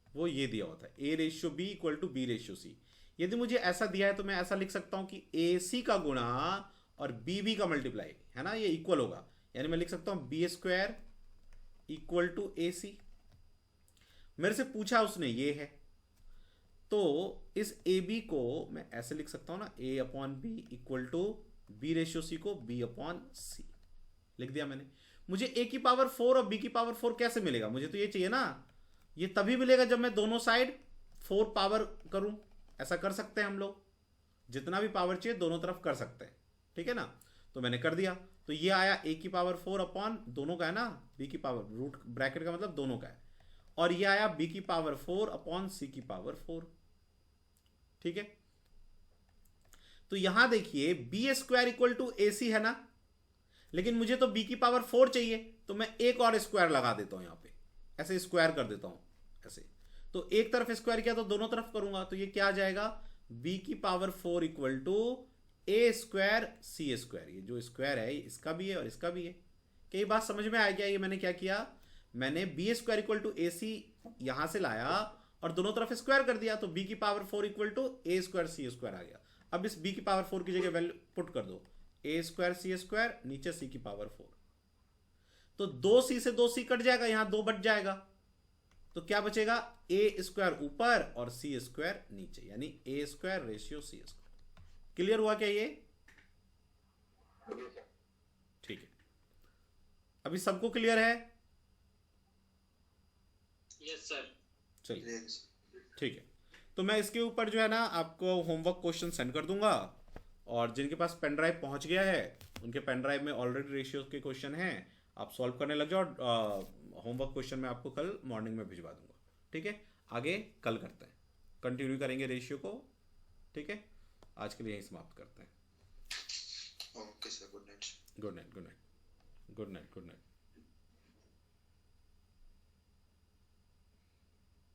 वो ये दिया हुआ था, A ratio B equal to B ratio C. यदि मुझे ऐसा दिया है तो मैं ऐसा लिख सकता हूं कि ए सी का गुणा और बी बी का मल्टीप्लाई, है ना, ये इक्वल होगा, यानी मैं लिख सकता हूं बी स्क्वायर इक्वल टू ए सी। मेरे से पूछा उसने ये है, तो इस ए बी को मैं ऐसे लिख सकता हूं ना, a upon b equal to B ratio c को बी अपॉन सी, लिख दिया मैंने। मुझे ए की पावर 4 और बी की पावर 4 कैसे मिलेगा, मुझे तो ये चाहिए ना, ये तभी मिलेगा जब मैं दोनों साइड 4 पावर करूं। ऐसा कर सकते हैं हम लोग, जितना भी पावर चाहिए दोनों तरफ कर सकते हैं, ठीक है ना। तो मैंने कर दिया, तो ये आया ए की पावर 4 अपॉन दोनों का है ना, बी की पावर, रूट ब्रैकेट का मतलब दोनों का है, और ये आया बी की पावर 4 अपॉन सी की पावर 4, ठीक है। तो यहां देखिए बी स्क्वायर इक्वल टू ए सी है ना, लेकिन मुझे तो बी की पावर 4 चाहिए, तो मैं एक और स्क्वायर लगा देता हूं यहां पे, ऐसे स्क्वायर कर देता हूं ऐसे। तो एक तरफ स्क्वायर किया तो दोनों तरफ करूंगा, तो ये क्या आ जाएगा, b की power 4 equal to A square C square. ये जो स्क्वायर है इसका भी है और इसका भी है। क्या ये बात समझ में आ गया, ये मैंने क्या किया, मैंने बी स्क्वायर इक्वल टू ए सी यहां से लाया और दोनों तरफ स्क्वायर कर दिया, तो b की power 4 equal to A square C square आ गया। अब इस b की पावर 4 की जगह वैल्यू पुट कर दो, ए स्क्वायर सी स्क्वायर, नीचे c की पावर 4, तो 2c से 2c कट जाएगा, यहां 2 बच जाएगा, तो क्या बचेगा, ए स्क्वायर ऊपर और सी स्क्वायर नीचे, यानी a square ratio c square. Clear हुआ क्या ये, ठीक है, अभी सबको क्लियर है, यस सर। चलिए ठीक है। तो मैं इसके ऊपर जो है ना आपको होमवर्क क्वेश्चन सेंड कर दूंगा, और जिनके पास पेन ड्राइव पहुंच गया है उनके पेन ड्राइव में ऑलरेडी रेशियो के क्वेश्चन हैं, आप सॉल्व करने लग जाओ। होमवर्क क्वेश्चन मैं आपको कल मॉर्निंग में भिजवा दूंगा, ठीक है। आगे कल करते हैं, कंटिन्यू करेंगे रेशियो को, ठीक है। आज के लिए यहीं समाप्त करते हैं। Okay sir, good night. Good night, good night, good night, good night,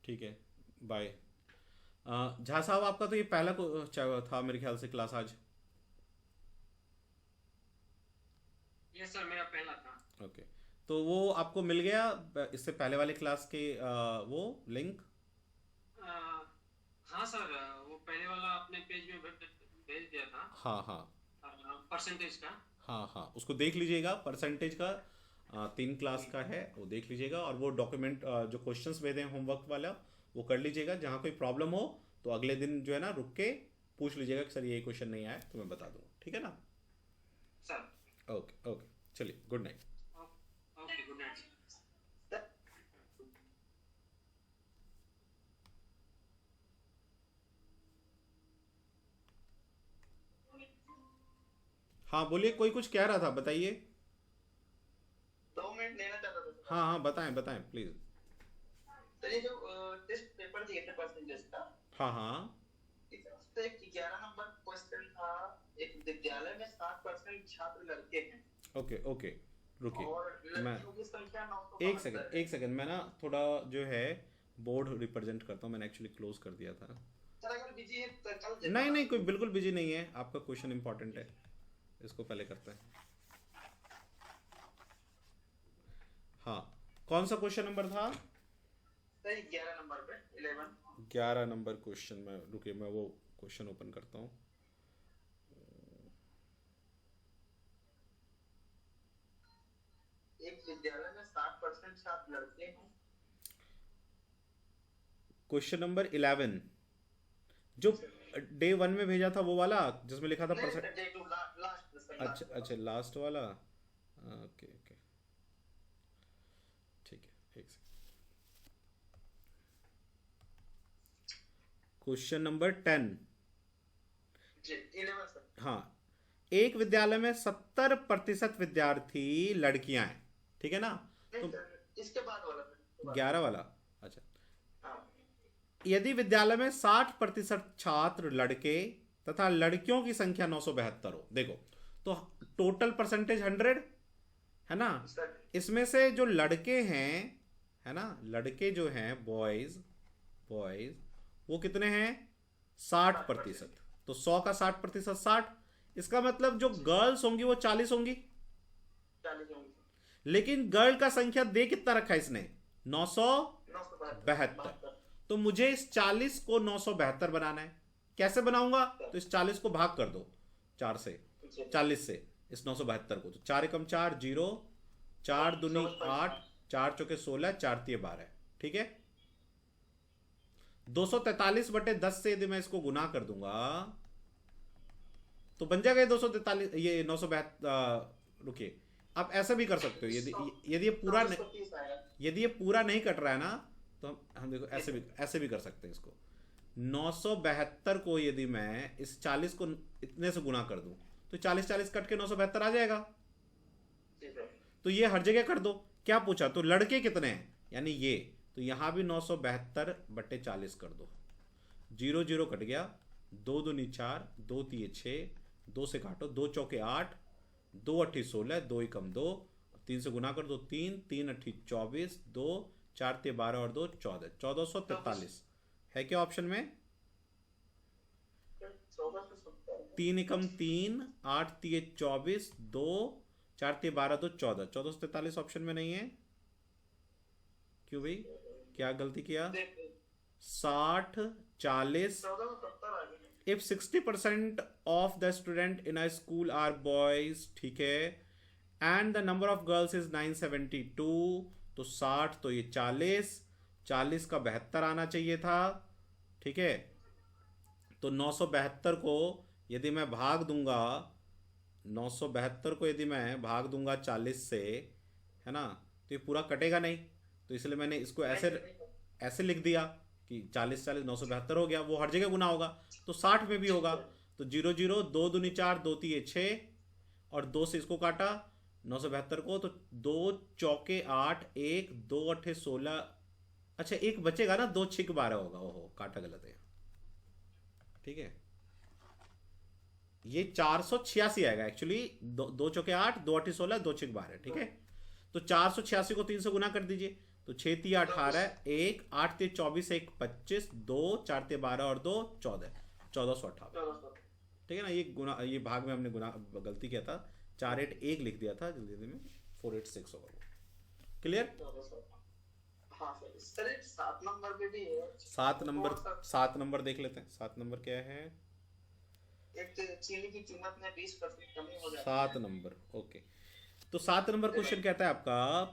ठीक है, बाय। झा साहब आपका तो ये पहला था मेरे ख्याल से क्लास आज। यस सर, मेरा पहला था। ओके, तो वो आपको मिल गया इससे पहले वाले क्लास के वो लिंक? हाँ सर, वो पहले वाला अपने पेज में भेज दिया था। हाँ हाँ परसेंटेज का। हाँ हाँ, उसको देख लीजिएगा। परसेंटेज का 3 क्लास का है, वो देख लीजिएगा। और वो डॉक्यूमेंट जो क्वेश्चंस भेजे हैं होमवर्क वाला, वो कर लीजिएगा। जहाँ कोई प्रॉब्लम हो तो अगले दिन जो है ना रुक के पूछ लीजिएगा कि सर ये क्वेश्चन नहीं आया तो मैं बता दूँ, ठीक है ना? सर ओके ओके, चलिए, good night. Okay, good night. हाँ बोलिए, कोई कुछ कह रहा था, बताइए। 2 मिनट लेना चाहता था सर। हाँ हाँ, बताएं बताएं प्लीज़। सर ये जो टेस्ट पेपर दिए थे परसेंटेज का, हाँ हाँ इससे 11 नंबर क्वेश्चन था। एक विद्यालय में 60% छात्र लड़के हैं ओके ओके, रुकिए, और मैं लड़कियों की संख्या 972 एक सेकंड, मैं ना थोड़ा जो है बोर्ड रिप्रेजेंट करता हूँ। मैंने एक्चुअली क्लोज कर दिया था। सर अगर बिजी है तो कल नहीं नहीं, कोई बिल्कुल बिजी नहीं है। आपका क्वेश्चन इंपॉर्टेंट है, इसको पहले करते हैं। हाँ, कौन सा क्वेश्चन नंबर था? सर 11 नंबर पे 11। 11 नंबर क्वेश्चन में, रुकिए मैं वो क्वेश्चन ओपन करता हूँ। एक विद्यालय में 60% छात्र लड़के हैं। क्वेश्चन नंबर 11 जो डे 1 में भेजा था, वो वाला जिसमें लिखा था नहीं percent. Sir, day 2 last sir. अच्छा अच्छा, लास्ट वाला। ओके ओके, ठीक है, एक सेकंड। क्वेश्चन नंबर 10 जी 11 सर। हाँ, एक विद्यालय में 70% विद्यार्थी लड़कियां हैं, ठीक है ना? नहीं तो सर, इसके बाद वाला सर। 11 वाला, अच्छा। हाँ यदि विद्यालय में 60% छात्र लड़के तथा लड़कियों की संख्या 972 हो, देखो तो टोटल परसेंटेज 100 है ना? सर। इसमें से जो लड़के हैं, है ना, लड़के जो हैं बॉयज वो कितने हैं? 60%। तो 100 का 60% 60। इसका मतलब जो गर्ल्स होंगी वो 40 होंगी। 40 होंगे। लेकिन गर्ल का संख्या दे कितना रखा है इसने? 972। तो मुझे इस 40 को 972 बनाना है। कैसे बनाऊंगा? तो इस 40 को भाग कर दो 4 से, 40 से इस 972 को। तो 4 एकम 4, 0, 4 दूनी 8, 4 चौके 16, 4 तिये 12, ठीक है? 243/10 से यदि मैं इसको गुना कर दूंगा तो बन जाएगा 243, ये 972। रुकिए, आप ऐसा भी कर सकते हो। यदि ये पूरा नहीं कट रहा है ना, तो हम देखो ऐसे भी कर सकते हैं इसको। 972 को यदि मैं इस 40 को इतने से गुना कर दूं तो 40 कट के 972 आ जाएगा। तो ये हर जगह कर दो। क्या पूछा? तो लड़के कितने हैं, यानी ये, तो यहां भी 972/40 कर दो। 0 0 कट गया, 2 दूनी 4, 2 तिये 6, 2 से काटो, 2 चौके 8, 2 अट्ठी 16, 2 एकम 2, 3 से गुना कर दो 3, 3 अट्ठी 24, 2 4 तिये 12 और 2 14, 1443 है क्या ऑप्शन में? 3 एकम 3, 8 तिये 24, 2 4 तिये 12, 2 14, 1443 ऑप्शन में नहीं है। क्यों भाई, क्या गलती किया? 60 40। If 60% of the student in a school are boys, ठीक है, and the number of girls is 972, तो 60 तो ये 40 का 72 आना चाहिए था, ठीक है? तो 972 को यदि मैं भाग दूंगा 40 से, है ना, तो ये पूरा कटेगा नहीं। तो इसलिए मैंने इसको ऐसे लिख दिया कि 40 972 हो गया। वो हर जगह गुना होगा तो 60 में भी होगा। तो 0 0, 2 दूनी 4, 2 तिये 6 और 2 से इसको काटा 972 को, तो 2 चौके 8, 1 2 अट्ठे 16। अच्छा, एक बचेगा ना, 2 6 12 होगा। ओहो, काटा गलत है, ठीक है। ये 486 आएगा एक्चुअली। 2 चौके 8, 2 अट्ठी 16, 2 6 12, ठीक है। तो 486 को 3 से गुना कर दीजिए तो 6 तिया 18, 1 8 ते 24, 1 25, 2 4 ते 12 और 2 14, 1458। ठीक है ना, ये भाग में हमने गलती किया था, 481 लिख दिया था जल्दी में, 486 होगा वो। क्लियर? हाँ सर, एक 7 नंबर पे भी है। 7 नंबर देख लेते हैं। 7 नंबर क्या है? एक चीनी की कीमत में 20% कमी हो जाती है। 7 नंबर, ओके। तो 7 नंबर क्वेश्चन कहता है आपका,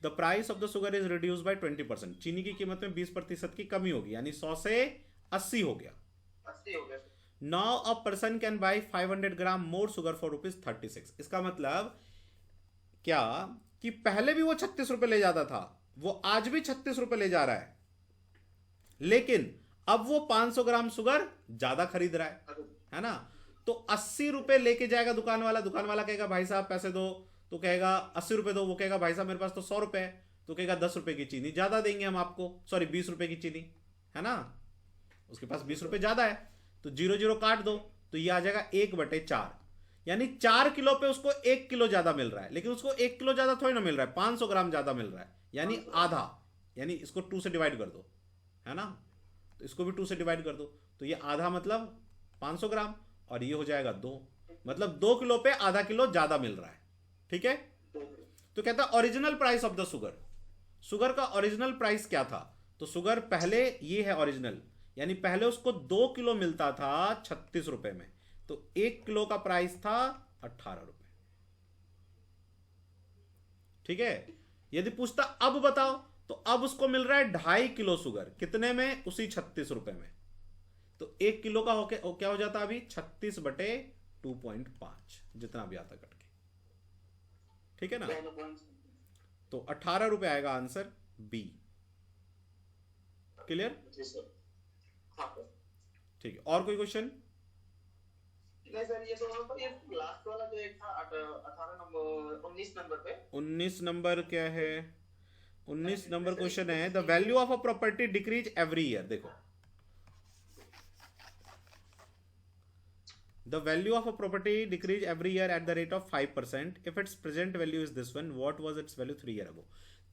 the price of the sugar is reduce by 20%। चीनी की कीमत में 20% की कमी होगी, यानी 100 से 80 हो गया। 80 हो गया। Now a person can buy 500 gram more sugar for ₹36। इसका मतलब क्या कि पहले भी वो 36 रुपए ले जाता था, वो आज भी 36 रुपए ले जा रहा है, लेकिन अब वो 500 ग्राम शुगर ज्यादा खरीद रहा है ना। तो 80 रुपए लेके जाएगा दुकान वाला कहेगा भाई साहब पैसे दो, तो कहेगा 80 रुपए दो, वो कहेगा भाई साहब मेरे पास तो 100 रुपए है, तो कहेगा 10 रुपए की चीनी ज्यादा देंगे हम आपको, सॉरी 20 रुपए की चीनी, है ना, उसके पास 20 रुपए ज्यादा है, तो 0 काट दो, तो ये आ जाएगा 1/4, यानी 4 किलो पे उसको 1 किलो ज्यादा मिल रहा है, लेकिन उसको 1 किलो ज्यादा थोड़ी ना मिल रहा है, 500 ग्राम ज्यादा मिल रहा है, यानी आधा, यानी इसको 2 से डिवाइड कर दो, है ना, तो इसको भी 2 से डिवाइड कर दो, तो ये आधा मतलब 500 ग्राम, और ये हो जाएगा 2, मतलब 2 किलो पे आधा किलो ज्यादा मिल रहा है। ठीक है, तो कहता है original price of the sugar का ओरिजिनल प्राइस क्या था, तो शुगर पहले, ये है ओरिजिनल, यानी पहले उसको 2 किलो मिलता था 36 रुपए में, तो 1 किलो का प्राइस था 18 रुपए। ठीक है, यदि पूछता अब बताओ, तो अब उसको मिल रहा है 2.5 किलो शुगर, कितने में, उसी 36 रुपए में, तो 1 किलो का क्या हो जाता अभी 36/2.5, जितना भी आता कट के। ठीक है ना, तो 18 रुपए आएगा आंसर बी। क्लियर? ठीक है, और कोई क्वेश्चन? नहीं सर, ये तो ये लास्ट वाला जो एक था 18 नंबर 19 नंबर पे। 19 नंबर क्या है? 19 नंबर क्वेश्चन है, the value of a property decrease every year. देखो, the value of a property decrease every year at the rate of 5%. If its present value is this one, what was its value 3 year ago?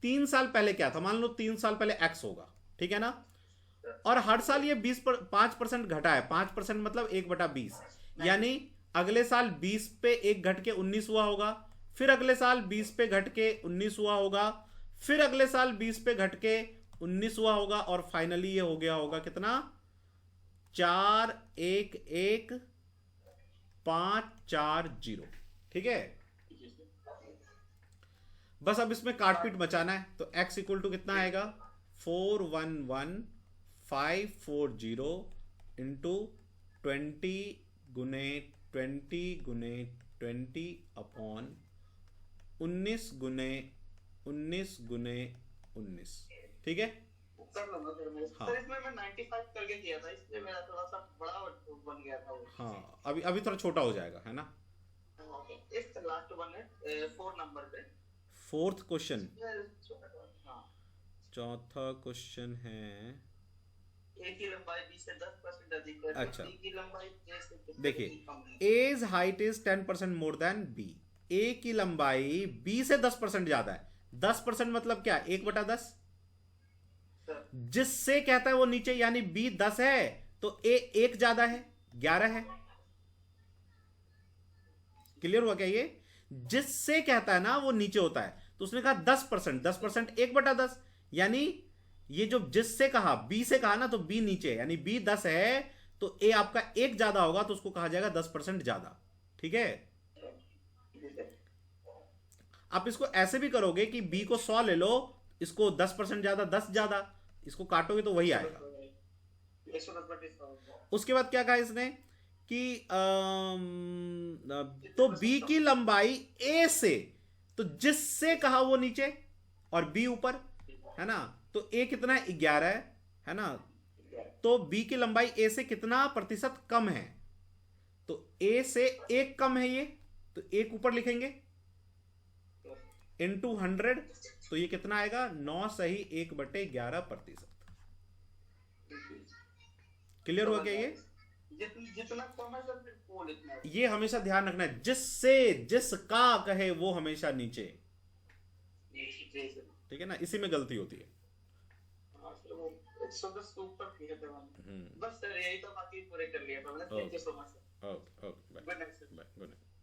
3 साल पहले क्या था, मान लो 3 साल पहले x होगा, ठीक है ना, और हर साल ये 5% घटा है, 5% मतलब 1/20, यानी अगले साल 20 पे 1 घट के 19 हुआ होगा, फिर अगले साल 20 पे घट के 19 हुआ होगा, फिर अगले साल 20 पे घट के 19 हुआ होगा, और फाइनली ये हो गया होगा कितना, 411,540। ठीक है, बस अब इसमें काटपीट मचाना है, तो x इक्वल टू कितना आएगा, 411,540 इंटू 20 गुने 20 गुने 20 अपॉन 19 गुने 19 गुने 19। ठीक है, कर लूंगा फिर मैं। हाँ। सर इसमें मैं 95 करके किया था, इसलिए मेरा थोड़ा सा बड़ा बन गया था वो। हाँ, अभी थोड़ा छोटा हो जाएगा, है ना। इस लास्ट वन है 4 नंबर पे। 4th क्वेश्चन, हाँ, चौथा क्वेश्चन है, ए की लंबाई b से 10% अधिक है, अच्छा। b की लंबाई a से 10% देखिए, कम है। A's height is 10% more than B। A की लंबाई B से 10% ज्यादा है। 10% मतलब क्या, 1/10, जिससे कहता है वो नीचे, यानी B 10 है तो A 1 ज्यादा है, 11 है। क्लियर हुआ क्या? ये जिससे कहता है ना वो नीचे होता है, तो उसने कहा 10%, 10% 1/10, यानी ये जो जिससे कहा, B से कहा ना, तो B नीचे है, यानी B 10 है तो A आपका 1 ज्यादा होगा, तो उसको कहा जाएगा 10% ज्यादा। ठीक है, आप इसको ऐसे भी करोगे कि B को 100 ले लो, इसको 10% ज्यादा, 10 ज्यादा, इसको काटोगे तो वही आएगा। उसके बाद क्या कहा इसने कि तो B की लंबाई A से, तो जिससे कहा वो नीचे और B ऊपर, है ना, तो A कितना है, 11 है ना, तो B की लंबाई A से कितना प्रतिशत कम है, तो A से 1 कम है ये, तो 1 ऊपर लिखेंगे इनटू 100, तो ये कितना आएगा, 9 सही 1/11%। क्लियर हुआ क्या? ये जितना कम है सर फिर वो लिखना है। ये हमेशा ध्यान रखना है, जिससे, जिसका कहे वो हमेशा नीचे। जी सर। ठीक है ना, इसी में गलती होती है। हाँ सर, वो 110 के ऊपर किया था मैंने। बस सर यही तो बाकी पूरे कर लिया था मैंने। Thank you so much sir. Okay okay, bye good night sir. Bye, good night.